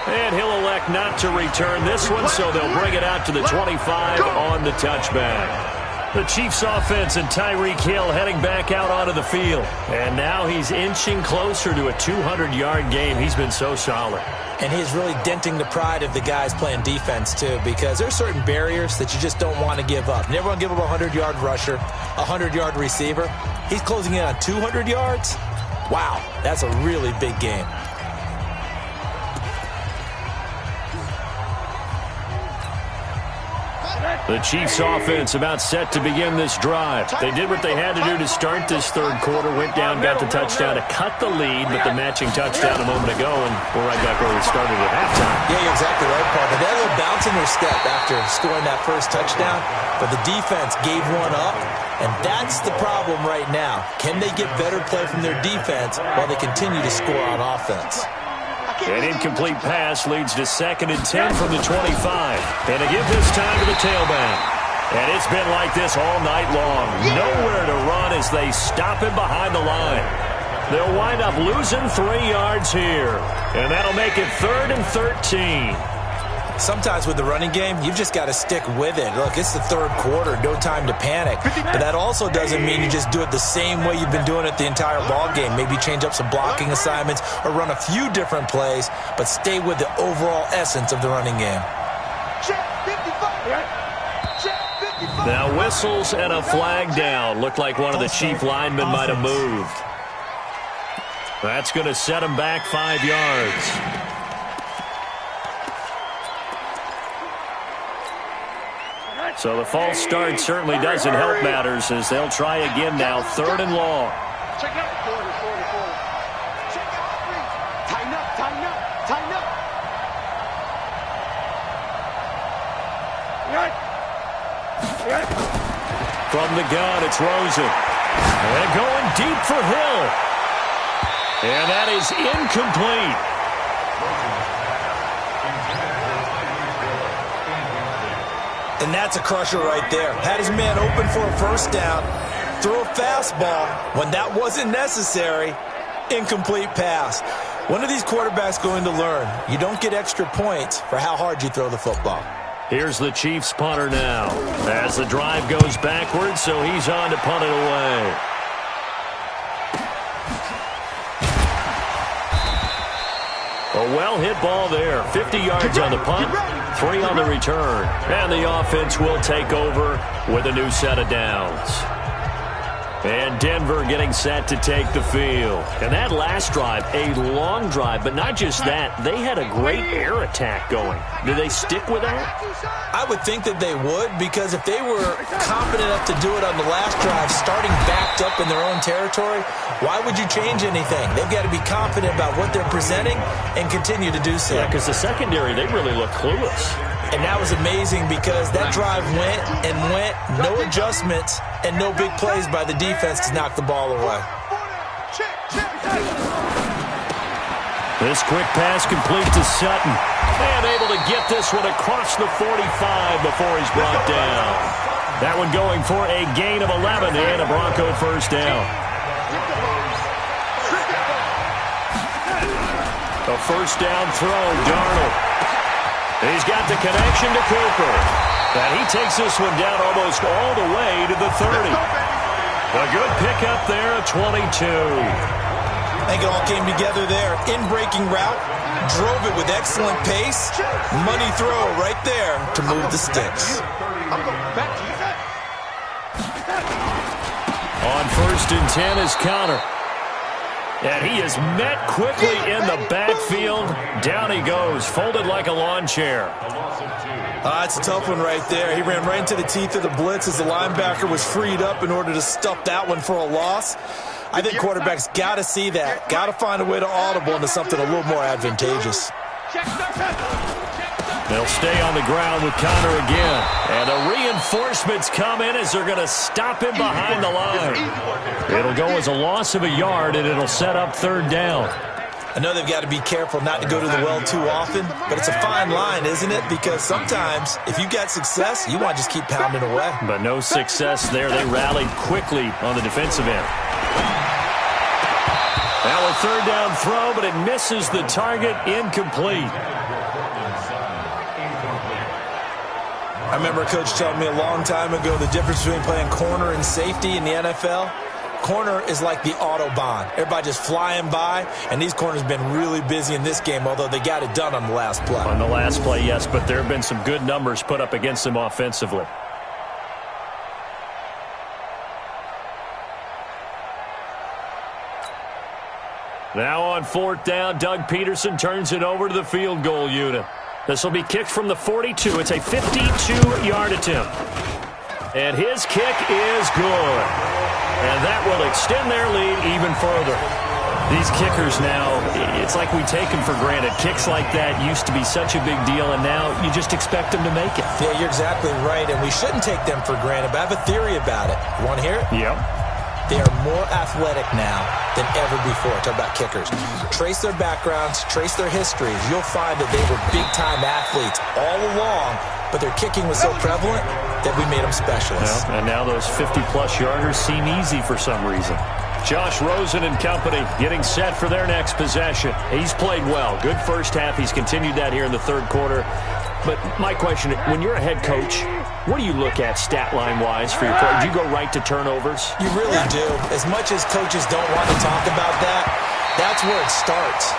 And he'll elect not to return this one, so they'll bring it out to the 25 on the touchback. The Chiefs offense and Tyreek Hill heading back out onto the field. And now he's inching closer to a 200-yard game. He's been so solid. And he's really denting the pride of the guys playing defense, too, because there's certain barriers that you just don't want to give up. Never want to give up a 100-yard rusher, a 100-yard receiver. He's closing in on 200 yards. Wow, that's a really big game. The Chiefs offense about set to begin this drive. They did what they had to do to start this third quarter, went down, got the touchdown to cut the lead, but the matching touchdown a moment ago, and we're right back where we started at halftime. Yeah, you're exactly right, Paul. They had a little bounce in their step after scoring that first touchdown, but the defense gave one up, and that's the problem right now. Can they get better play from their defense while they continue to score on offense? An incomplete pass leads to 2nd and 10 from the 25. And to give this time to the tailback. And it's been like this all night long. Nowhere to run as they stop him behind the line. They'll wind up losing 3 yards here. And that'll make it 3rd and 13. Sometimes with the running game, you've just got to stick with it. Look, it's the third quarter, no time to panic. But that also doesn't mean you just do it the same way you've been doing it the entire ball game. Maybe change up some blocking assignments or run a few different plays, but stay with the overall essence of the running game. Now whistles and a flag down. Looked like one of the Chief linemen might have moved. That's going to set him back 5 yards. So the false start certainly doesn't help matters as they'll try again now, 3rd and long. Check out forward. Check out 3. Tighten up. Right. From the gun, it's Rosen. And going deep for Hill. And that is incomplete. And that's a crusher right there. Had his man open for a first down. Threw a fastball when that wasn't necessary. Incomplete pass. When are these quarterbacks going to learn? You don't get extra points for how hard you throw the football. Here's the Chiefs punter now. As the drive goes backwards, so he's on to punt it away. A well-hit ball there. 50 yards on the punt, 3 on the return. And the offense will take over with a new set of downs. And Denver getting set to take the field. And that last drive, a long drive, but not just that. They had a great air attack going. Do they stick with that? I would think that they would, because if they were confident enough to do it on the last drive, starting backed up in their own territory, why would you change anything? They've got to be confident about what they're presenting and continue to do so. Yeah, because the secondary, they really look clueless. And that was amazing because that drive went and went, no adjustments, and no big plays by the defense to knock the ball away. This quick pass complete to Sutton. And able to get this one across the 45 before he's brought down. That one going for a gain of 11 and a Bronco first down. A first down throw, Darnold. He's got the connection to Cooper. And he takes this one down almost all the way to the 30. A good pickup there at 22. I think it all came together there. In-breaking route, drove it with excellent pace. Money throw right there to move the sticks. On 1st and 10 is Connor. And he is met quickly in the backfield. Down he goes, folded like a lawn chair. That's a tough one right there. He ran right into the teeth of the blitz as the linebacker was freed up in order to stuff that one for a loss. I think quarterbacks got to see that. Got to find a way to audible into something a little more advantageous. They'll stay on the ground with Connor again. And the reinforcements come in as they're going to stop him behind the line. It'll go as a loss of a yard, and it'll set up 3rd down. I know they've got to be careful not to go to the well too often, but it's a fine line, isn't it? Because sometimes, if you got success, you want to just keep pounding away. But no success there. They rallied quickly on the defensive end. Now a 3rd down throw, but it misses the target, incomplete. I remember a coach telling me a long time ago the difference between playing corner and safety in the NFL. Corner is like the Autobahn. Everybody just flying by, and these corners have been really busy in this game, although they got it done on the last play. On the last play, yes, but there have been some good numbers put up against them offensively. Now on 4th down, Doug Peterson turns it over to the field goal unit. This will be kicked from the 42. It's a 52-yard attempt. And his kick is good. And that will extend their lead even further. These kickers now, it's like we take them for granted. Kicks like that used to be such a big deal, and now you just expect them to make it. Yeah, you're exactly right, and we shouldn't take them for granted, but I have a theory about it. You want to hear it? Yep. They are more athletic now than ever before. Talk about kickers. Trace their backgrounds, trace their histories. You'll find that they were big-time athletes all along, but their kicking was so prevalent that we made them specialists. Well, and now those 50-plus yarders seem easy for some reason. Josh Rosen and company getting set for their next possession. He's played well. Good first half. He's continued that here in the 3rd quarter. But my question, when you're a head coach, what do you look at stat line-wise for your play? Do you go right to turnovers? You really do. As much as coaches don't want to talk about that, that's where it starts.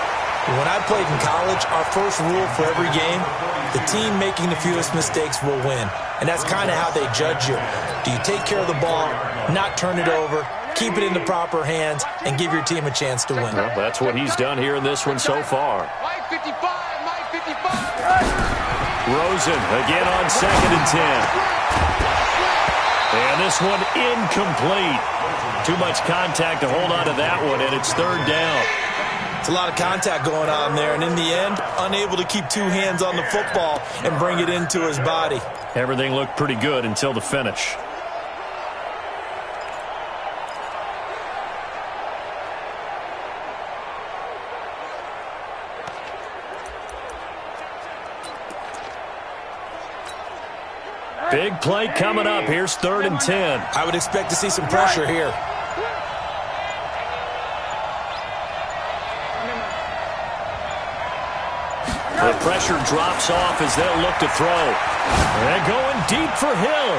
When I played in college, our first rule for every game, the team making the fewest mistakes will win. And that's kind of how they judge you. Do you take care of the ball, not turn it over, keep it in the proper hands, and give your team a chance to win? Well, that's what he's done here in this one so far. Mike 55, Mike 55. Rosen again on 2nd and 10. And this one incomplete. Too much contact to hold on to that one, and it's 3rd down. It's a lot of contact going on there, and in the end, unable to keep 2 hands on the football and bring it into his body. Everything looked pretty good until the finish. Big play coming up. Here's 3rd and 10. I would expect to see some pressure here. The pressure drops off as they'll look to throw. They're going deep for Hill.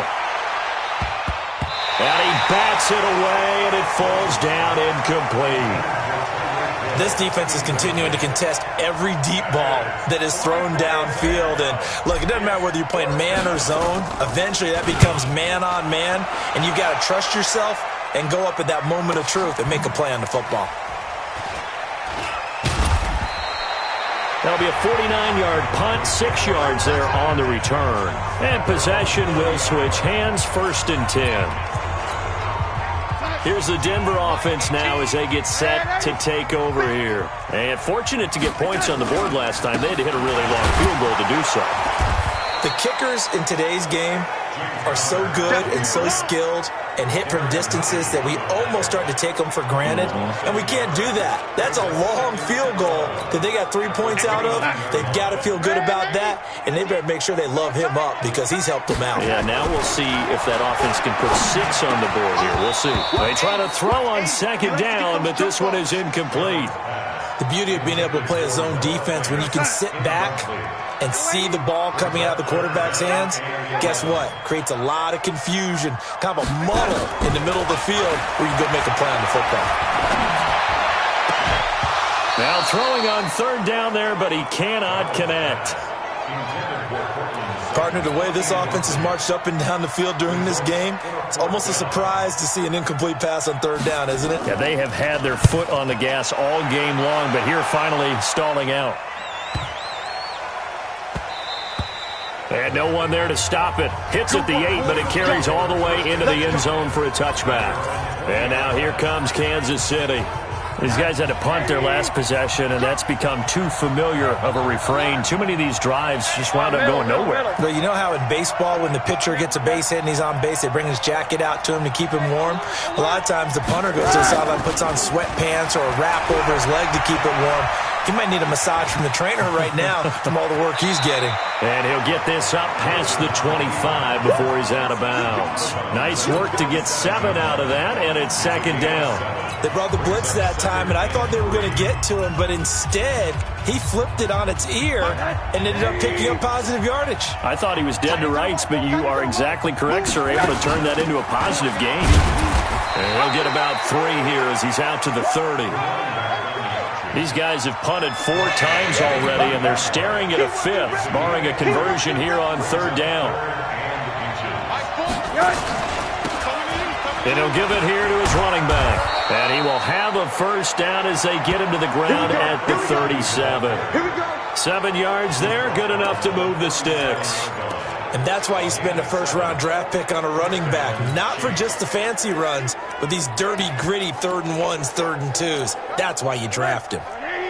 And he bats it away, and it falls down incomplete. This defense is continuing to contest every deep ball that is thrown downfield. And, look, it doesn't matter whether you're playing man or zone. Eventually, that becomes man-on-man, and you've got to trust yourself and go up at that moment of truth and make a play on the football. That'll be a 49-yard punt, 6 yards there on the return. And possession will switch hands, 1st and 10. Here's the Denver offense now as they get set to take over here. And fortunate to get points on the board last time. They had to hit a really long field goal to do so. The kickers in today's game are so good and so skilled and hit from distances that we almost start to take them for granted. And we can't do that. That's a long field goal that they got 3 points out of. They've got to feel good about that, and they better make sure they love him up because he's helped them out. Yeah, now we'll see if that offense can put 6 on the board here. We'll see. They try to throw on 2nd down, but this one is incomplete. The beauty of being able to play a zone defense when you can sit back and see the ball coming out of the quarterback's hands, guess what? Creates a lot of confusion, kind of a muddle in the middle of the field where you go make a play on the football. Now throwing on 3rd down there, but he cannot connect. Partner, the way this offense has marched up and down the field during this game, it's almost a surprise to see an incomplete pass on 3rd down, isn't it? Yeah, they have had their foot on the gas all game long, but here finally stalling out. And no one there to stop it. Hits at the 8, but it carries all the way into the end zone for a touchback. And now here comes Kansas City. These guys had to punt their last possession, and that's become too familiar of a refrain. Too many of these drives just wound up going nowhere. But you know how in baseball, when the pitcher gets a base hit and he's on base, they bring his jacket out to him to keep him warm? A lot of times the punter goes to the sideline, puts on sweatpants or a wrap over his leg to keep it warm. He might need a massage from the trainer right now from all the work he's getting. And he'll get this up past the 25 before he's out of bounds. Nice work to get 7 out of that, and it's 2nd down. They brought the blitz that time, and I thought they were going to get to him, but instead, he flipped it on its ear and ended up picking up positive yardage. I thought he was dead to rights, but you are exactly correct, sir. Able to turn that into a positive gain. And he'll get about 3 here as he's out to the 30. These guys have punted 4 times already, and they're staring at a 5th, barring a conversion here on 3rd down. And he'll give it here to his running back. And he will have a 1st down as they get him to the ground at the 37. 7 yards there, good enough to move the sticks. And that's why you spend a 1st-round draft pick on a running back. Not for just the fancy runs, but these dirty, gritty 3rd and 1s, 3rd and 2s. That's why you draft him.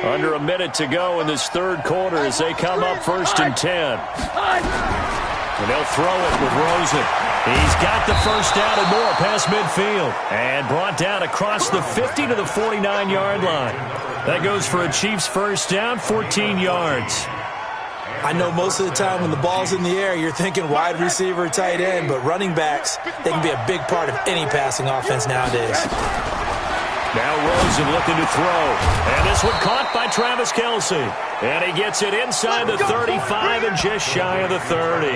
Under a minute to go in this 3rd quarter as they come up 1st and 10. And they'll throw it with Rosen. He's got the 1st down and more past midfield. And brought down across the 50 to the 49-yard line. That goes for a Chiefs 1st down, 14 yards. I know most of the time when the ball's in the air, you're thinking wide receiver, tight end, but running backs, they can be a big part of any passing offense nowadays. Now Rosen looking to throw. And this one caught by Travis Kelce. And he gets it inside the 35 and just shy of the 30.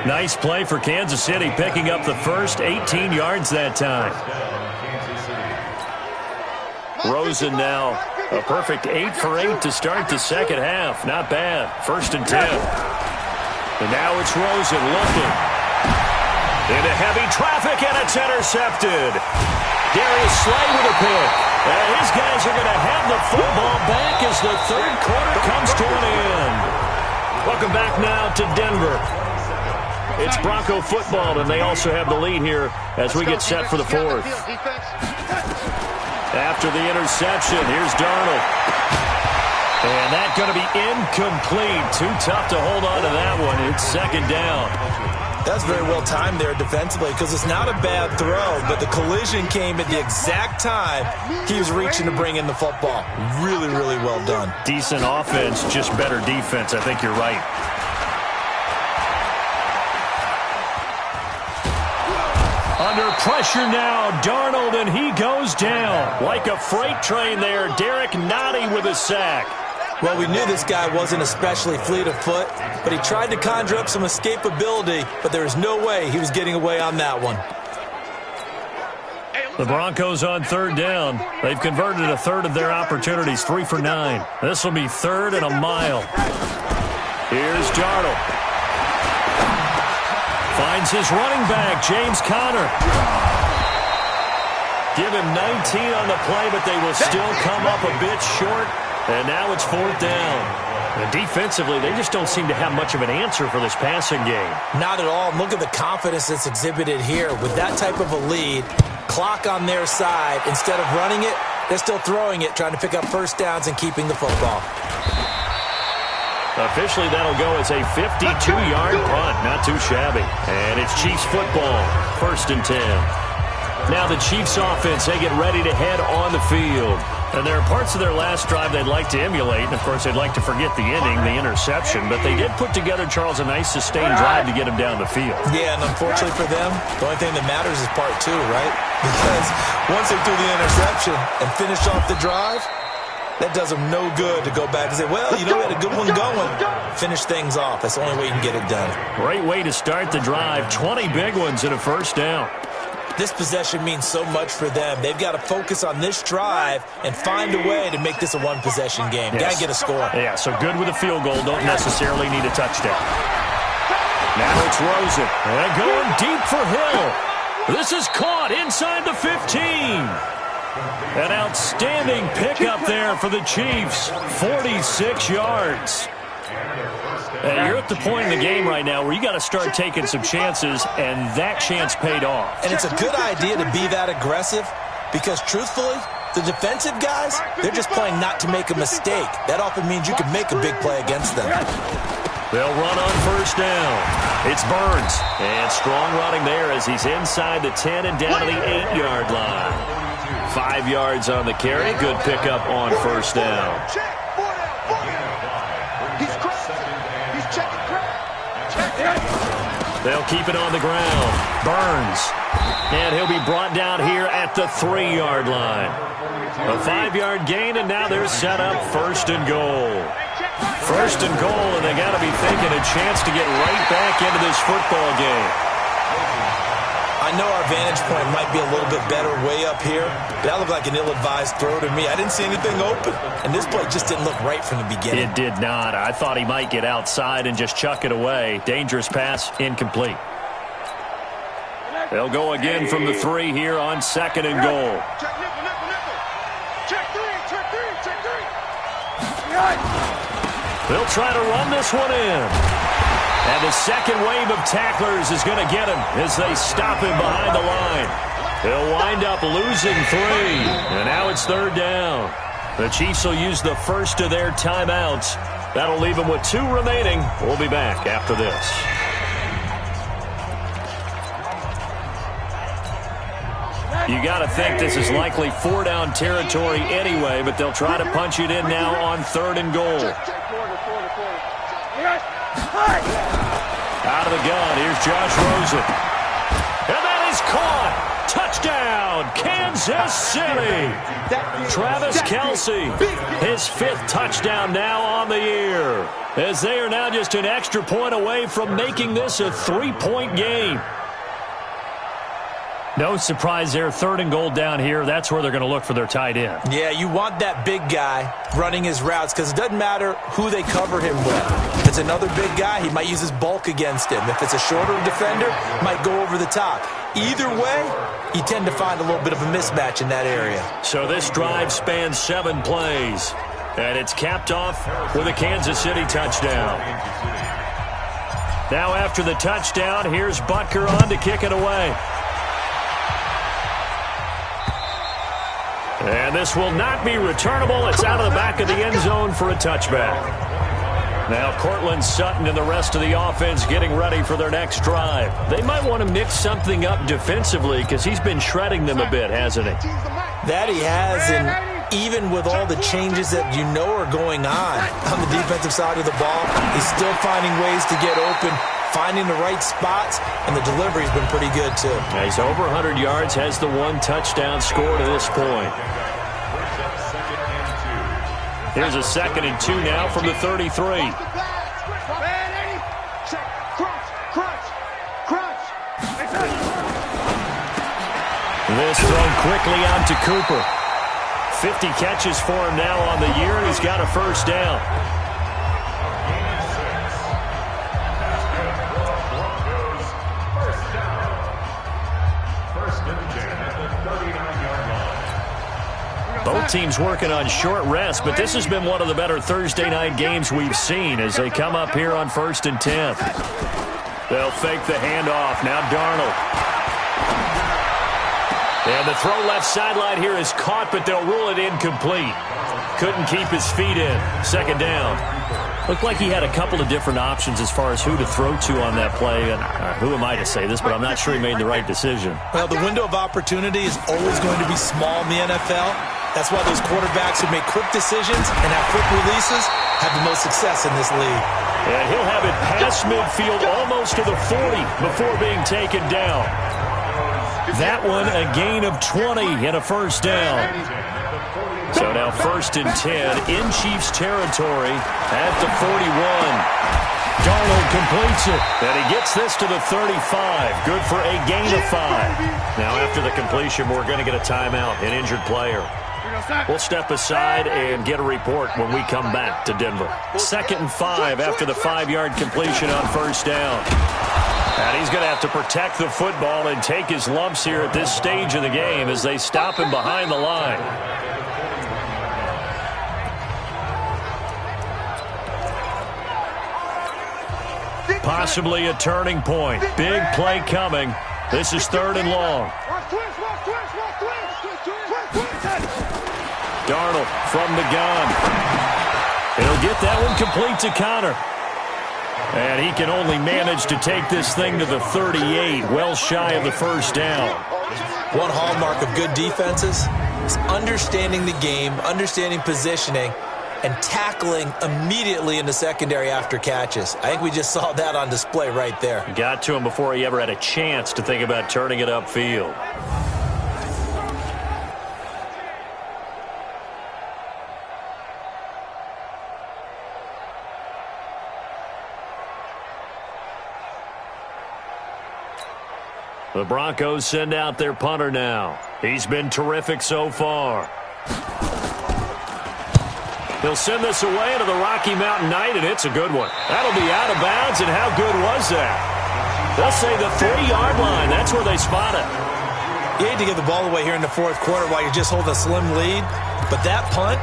Nice play for Kansas City, picking up the 1st, 18 yards that time. Rosen now a perfect 8 for 8 to start the 2nd half. Not bad. 1st and 10. And now it's Rosen looking. Into heavy traffic, and it's intercepted. Darius Slay with a pick. And his guys are going to have the football back as the 3rd quarter comes to an end. Welcome back now to Denver. It's Bronco football, and they also have the lead here as we get set for the 4th. After the interception, here's Darnold. And that's going to be incomplete. Too tough to hold on to that one. It's 2nd down. That's very well timed there defensively because it's not a bad throw, but the collision came at the exact time he was reaching to bring in the football. Really, really well done. Decent offense, just better defense. I think you're right. Under pressure now, Darnold, and he goes down. Like a freight train there, Derek Nottie with a sack. Well, we knew this guy wasn't especially fleet of foot, but he tried to conjure up some escapability, but there was no way he was getting away on that one. The Broncos on third down. They've converted a third of their opportunities, 3 for 9. This will be third and a mile. Here's Darnold. Finds his running back, James Conner. Give him 19 on the play, but they will still come up a bit short. And now it's fourth down. And defensively, they just don't seem to have much of an answer for this passing game. Not at all. Look at the confidence that's exhibited here. With that type of a lead, clock on their side, instead of running it, they're still throwing it, trying to pick up first downs and keeping the football. Officially, that'll go as a 52-yard punt. Not too shabby. And it's Chiefs football, 1st and 10. Now the Chiefs offense, they get ready to head on the field. And there are parts of their last drive they'd like to emulate. And, of course, they'd like to forget the inning, the interception. But they did put together, Charles, a nice sustained drive to get him down the field. Yeah, and unfortunately for them, the only thing that matters is part 2, right? Because once they threw the interception and finished off the drive, that does them no good to go back and say, well, you know, we had a good one going. Finish things off. That's the only way you can get it done. Great way to start the drive. 20 big ones and a first down. This possession means so much for them. They've got to focus on this drive and find a way to make this a one-possession game. Yes. Got to get a score. Yeah, so good with a field goal. Don't necessarily need a touchdown. Now it's Rosen. And going deep for Hill. This is caught inside the 15. An outstanding pickup there for the Chiefs. 46 yards. You're at the point in the game right now where you got to start taking some chances, and that chance paid off. And it's a good idea to be that aggressive because, truthfully, the defensive guys, they're just playing not to make a mistake. That often means you can make a big play against them. They'll run on first down. It's Burns. And strong running there as he's inside the 10 and down to the 8-yard line. 5 yards on the carry. Good pickup on first down. They'll keep it on the ground. Burns. And he'll be brought down here at the 3-yard line. A 5-yard gain, and now they're set up 1st and goal. 1st and goal, and they got to be thinking a chance to get right back into this football game. I know our vantage point might be a little bit better way up here, but that looked like an ill-advised throw to me. I didn't see anything open, and this play just didn't look right from the beginning. It did not. I thought he might get outside and just chuck it away. Dangerous pass, incomplete. They'll go again from the 3 here on 2nd and goal. Check three. They'll try to run this one in. And the second wave of tacklers is going to get him as they stop him behind the line. They'll wind up losing 3. And now it's 3rd down. The Chiefs will use the first of their timeouts. That'll leave them with 2 remaining. We'll be back after this. You got to think this is likely 4-down territory anyway, but they'll try to punch it in now on 3rd and goal. Out of the gun, here's Josh Rosen. And that is caught. Touchdown, Kansas City. Travis Kelce, his 5th touchdown now on the year, as they are now just an extra point away from making this a 3-point game. No surprise there, 3rd and goal down here. That's where they're going to look for their tight end. Yeah, you want that big guy running his routes because it doesn't matter who they cover him with. If it's another big guy, he might use his bulk against him. If it's a shorter defender, might go over the top. Either way, you tend to find a little bit of a mismatch in that area. So this drive spans 7 plays, and it's capped off with a Kansas City touchdown. Now after the touchdown, here's Butker on to kick it away. And this will not be returnable. It's out of the back of the end zone for a touchback. Now Cortland Sutton and the rest of the offense getting ready for their next drive. They might want to mix something up defensively because he's been shredding them a bit, hasn't he? That he has, and even with all the changes that you know are going on the defensive side of the ball, he's still finding ways to get open, finding the right spots, and the delivery's been pretty good too. Yeah, he's over 100 yards, has the 1 touchdown score to this point. Here's a 2nd and 2 now from the 33. This thrown quickly out to Cooper. 50 catches for him now on the year, and he's got a first down. Both teams working on short rest, but this has been one of the better Thursday night games we've seen as they come up here on 1st and 10. They'll fake the handoff. Now Darnold. And the throw left sideline here is caught, but they'll rule it incomplete. Couldn't keep his feet in. 2nd down. Looked like he had a couple of different options as far as who to throw to on that play. And who am I to say this, but I'm not sure he made the right decision. Well, the window of opportunity is always going to be small in the NFL. That's why those quarterbacks who make quick decisions and have quick releases have the most success in this league. And he'll have it past midfield almost to the 40 before being taken down. That one a gain of 20 and a first down. So now 1st and 10 in Chiefs territory at the 41. Darnold completes it, and he gets this to the 35. Good for a gain of 5. Now after the completion, we're going to get a timeout, an injured player. We'll step aside and get a report when we come back to Denver. 2nd and 5 after the 5-yard completion on first down. And he's going to have to protect the football and take his lumps here at this stage of the game as they stop him behind the line. Possibly a turning point. Big play coming. This is 3rd and long. Darnold from the gun. He'll get that one complete to Connor. And he can only manage to take this thing to the 38, well shy of the first down. One hallmark of good defenses is understanding the game, understanding positioning, and tackling immediately in the secondary after catches. I think we just saw that on display right there. Got to him before he ever had a chance to think about turning it upfield. The Broncos send out their punter now. He's been terrific so far. He'll send this away into the Rocky Mountain Night, and it's a good one. That'll be out of bounds, and how good was that? They'll say the 3-yard line. That's where they spot it. You hate to give the ball away here in the 4th quarter while you're just holding a slim lead, but that punt,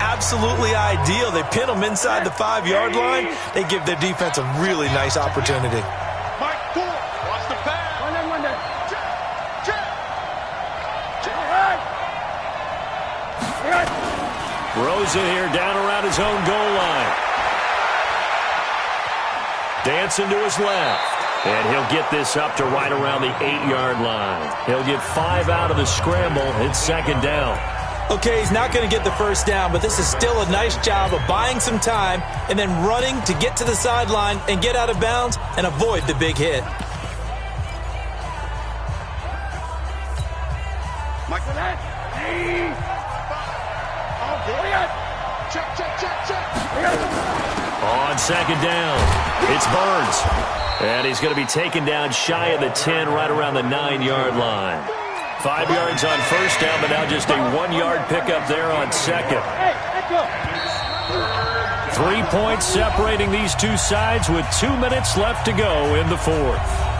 absolutely ideal. They pin them inside the 5-yard line. They give their defense a really nice opportunity. Rosen here down around his own goal line. Dancing to his left. And he'll get this up to right around the 8-yard line. He'll get 5 out of the scramble. It's 2nd down. Okay, he's not going to get the first down, but this is still a nice job of buying some time and then running to get to the sideline and get out of bounds and avoid the big hit. On 2nd down, it's Burns. And he's going to be taken down shy of the 10, right around the 9-yard line. 5 yards on first down, but now just a 1-yard pickup there on 2nd. 3 points separating these two sides with 2 minutes left to go in the 4th.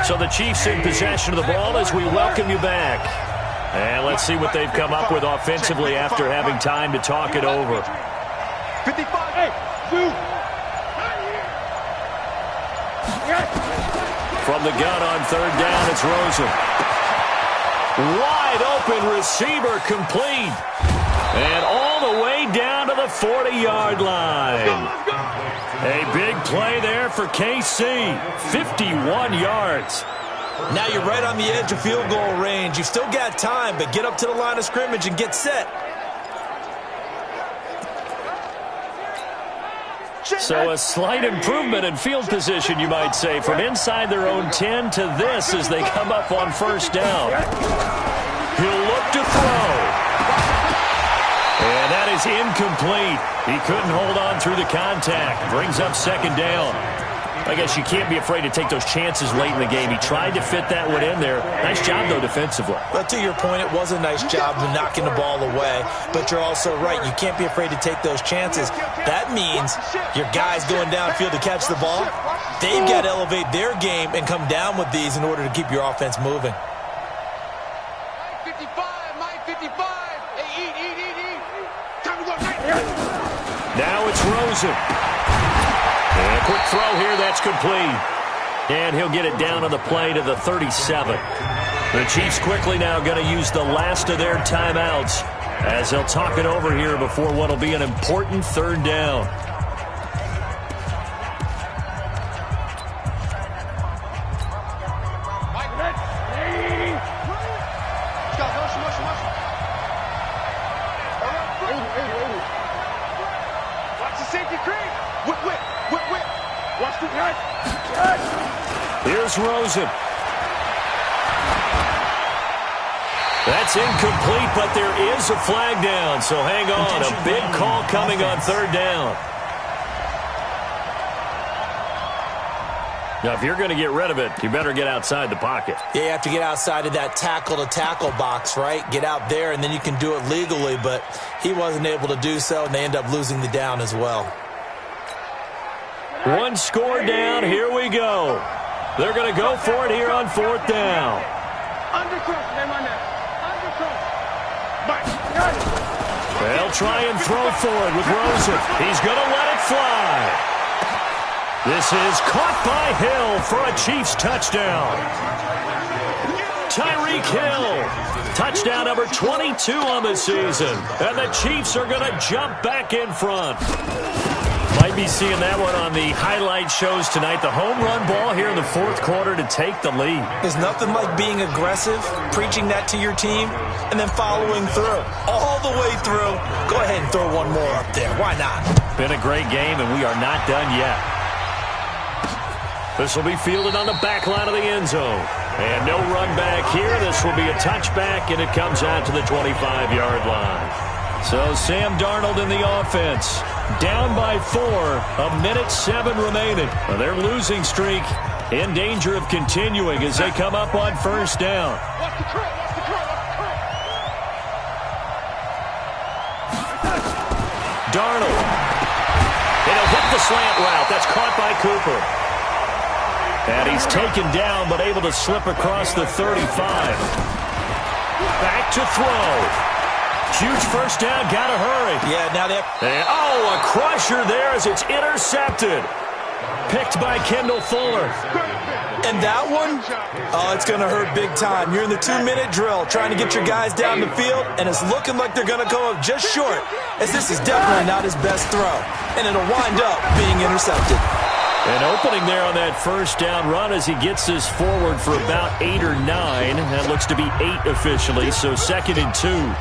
So the Chiefs in possession of the ball as we welcome you back. And let's see what they've come up with offensively after having time to talk it over. 55. From the gun on 3rd down, it's Rosen. Wide open receiver complete. And all the way down to the 40-yard line. A big play there for KC. 51 yards. Now you're right on the edge of field goal range. You've still got time, but get up to the line of scrimmage and get set. So a slight improvement in field position, you might say, from inside their own 10 to this as they come up on first down. He'll look to throw. And that is incomplete. He couldn't hold on through the contact. Brings up second down. I guess you can't be afraid to take those chances late in the game. He tried to fit that one in there. Nice job, though, defensively. But to your point, it was a nice job of knocking the ball away. But you're also right. You can't be afraid to take those chances. That means your guys going downfield to catch the ball, they've got to elevate their game and come down with these in order to keep your offense moving. 55, Mike 55. Hey, eat. Time to go. Now it's Rosen. And a quick throw here, that's complete. And he'll get it down on the play to the 37. The Chiefs quickly now going to use the last of their timeouts as they'll talk it over here before what will be an important third down. Watch the safety creep. Whip. Watch the Here's Rosen. That's incomplete, but there is a flag down, so hang on. A big call coming on third down. Now, if you're going to get rid of it, you better get outside the pocket. Yeah, you have to get outside of that tackle-to-tackle box, right? Get out there, and then you can do it legally, but he wasn't able to do so, and they end up losing the down as well. One score down. Here we go. They're going to go for it here on fourth down. They'll try and throw for it with Rosen. He's going to let it fly. This is caught by Hill for a Chiefs touchdown. Tyreek Hill, touchdown number 22 on the season. And the Chiefs are going to jump back in front. Might be seeing that one on the highlight shows tonight. The home run ball here in the fourth quarter to take the lead. There's nothing like being aggressive, preaching that to your team, and then following through. All the way through. Go ahead and throw one more up there. Why not? Been a great game, and we are not done yet. This will be fielded on the back line of the end zone. And no run back here. This will be a touchback, and it comes out to the 25-yard line. So Sam Darnold in the offense. Down by 4, a minute 7 remaining. Well, their losing streak in danger of continuing as they come up on first down. Darnold. It'll hit the slant route. That's caught by Cooper. And he's taken down but able to slip across the 35. Back to throw. Huge first down, gotta hurry. Yeah, now they a crusher there as it's intercepted. Picked by Kendall Fuller. And that one, it's going to hurt big time. You're in the 2-minute drill trying to get your guys down the field, and it's looking like they're going to go up just short, as this is definitely not his best throw. And it'll wind up being intercepted. An opening there on that first down run as he gets this forward for about 8 or 9. That looks to be 8 officially, so 2nd and 2.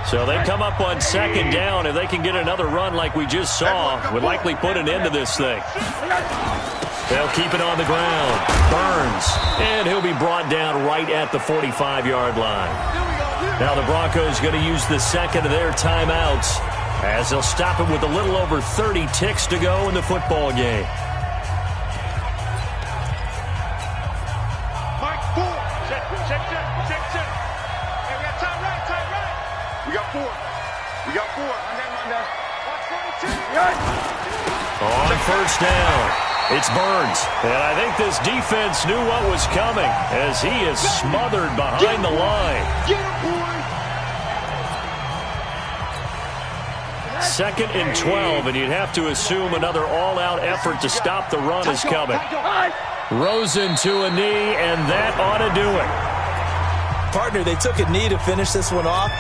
So they come up on second down. If they can get another run like we just saw, would likely put an end to this thing. They'll keep it on the ground. Burns, and he'll be brought down right at the 45-yard line. Now the Broncos going to use the second of their timeouts as they'll stop it with a little over 30 ticks to go in the football game. Mike, 4. Check. Hey, we got time right. We got 4. Monday. Watch 42. On first down, it's Burns. And I think this defense knew what was coming as he is smothered behind the line. Get him, boy. 2nd and 12, and you'd have to assume another all-out effort to stop the run is coming. Rosen to a knee, and that ought to do it. Partner, they took a knee to finish this one off.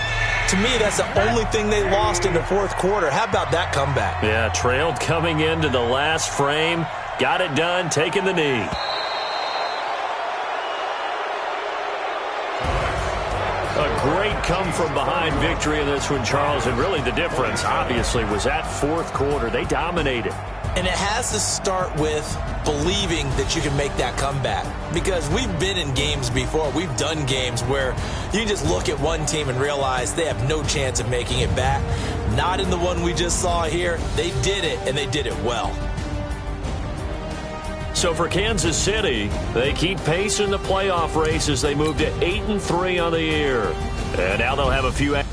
To me, that's the only thing they lost in the fourth quarter. How about that comeback? Yeah, trailed coming into the last frame. Got it done, taking the knee. come-from-behind victory in this one, Charles, and really the difference, obviously, was that fourth quarter. They dominated. And it has to start with believing that you can make that comeback. Because we've been in games before. We've done games where you just look at one team and realize they have no chance of making it back. Not in the one we just saw here. They did it, and they did it well. So for Kansas City, they keep pace in the playoff race as they move to 8-3 on the year. And now they'll have a few... S-T-R-O.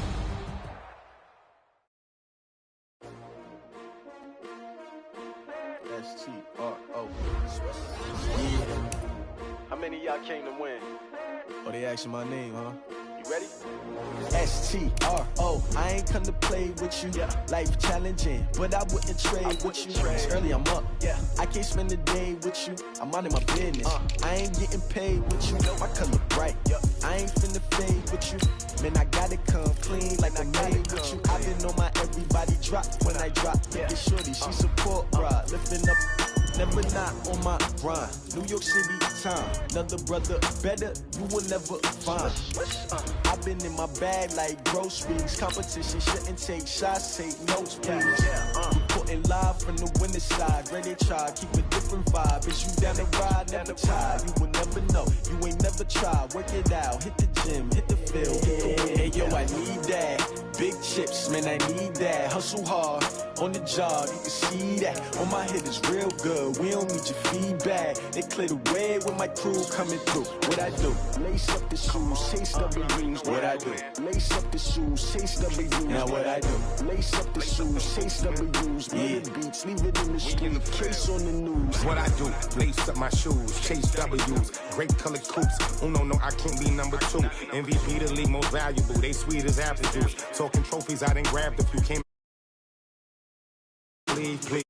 How many of y'all came to win? Oh, they asking my name, huh? You ready? S-T-R-O. I ain't come to play with you. Life challenging, but I wouldn't trade with you. It's early, I'm up. I can't spend the day with you. I'm minding my business. I ain't getting paid with you. My color bright. I ain't finna fade with you. Man, I gotta come clean like I made with you. I've been on my everybody drop when I drop. Look at shorty, she support rod. Lifting up, never not on my grind. New York City time. Another brother better, you will never find. I've been in my bag like groceries. Competition shouldn't take shots, take notes, please. Reporting live from the winning side. Ready to try, keep a different vibe. Is you down the ride, never tired. You will never know, you ain't never tried. Work it out, hit the gym, hit the field, hit the wind. Hey, yo, I need that. Big chips, man, I need that. Hustle hard, on the job, you can see that. On my head is real good, we don't need your feedback. They clear the way with my crew coming through. What I do? Lace up the shoes, chase W's. What I do? Lace up the shoes, chase W's. Now what I do? Lace up the shoes, chase W's. Minute beats, leave it in the street, case on the news. What I do? Lace up my shoes, chase W's. Great colored coops. Oh no, I can't be number 2. MVP the league most valuable. They sweet as apple juice. Talking trophies, I didn't grab the few. Came please.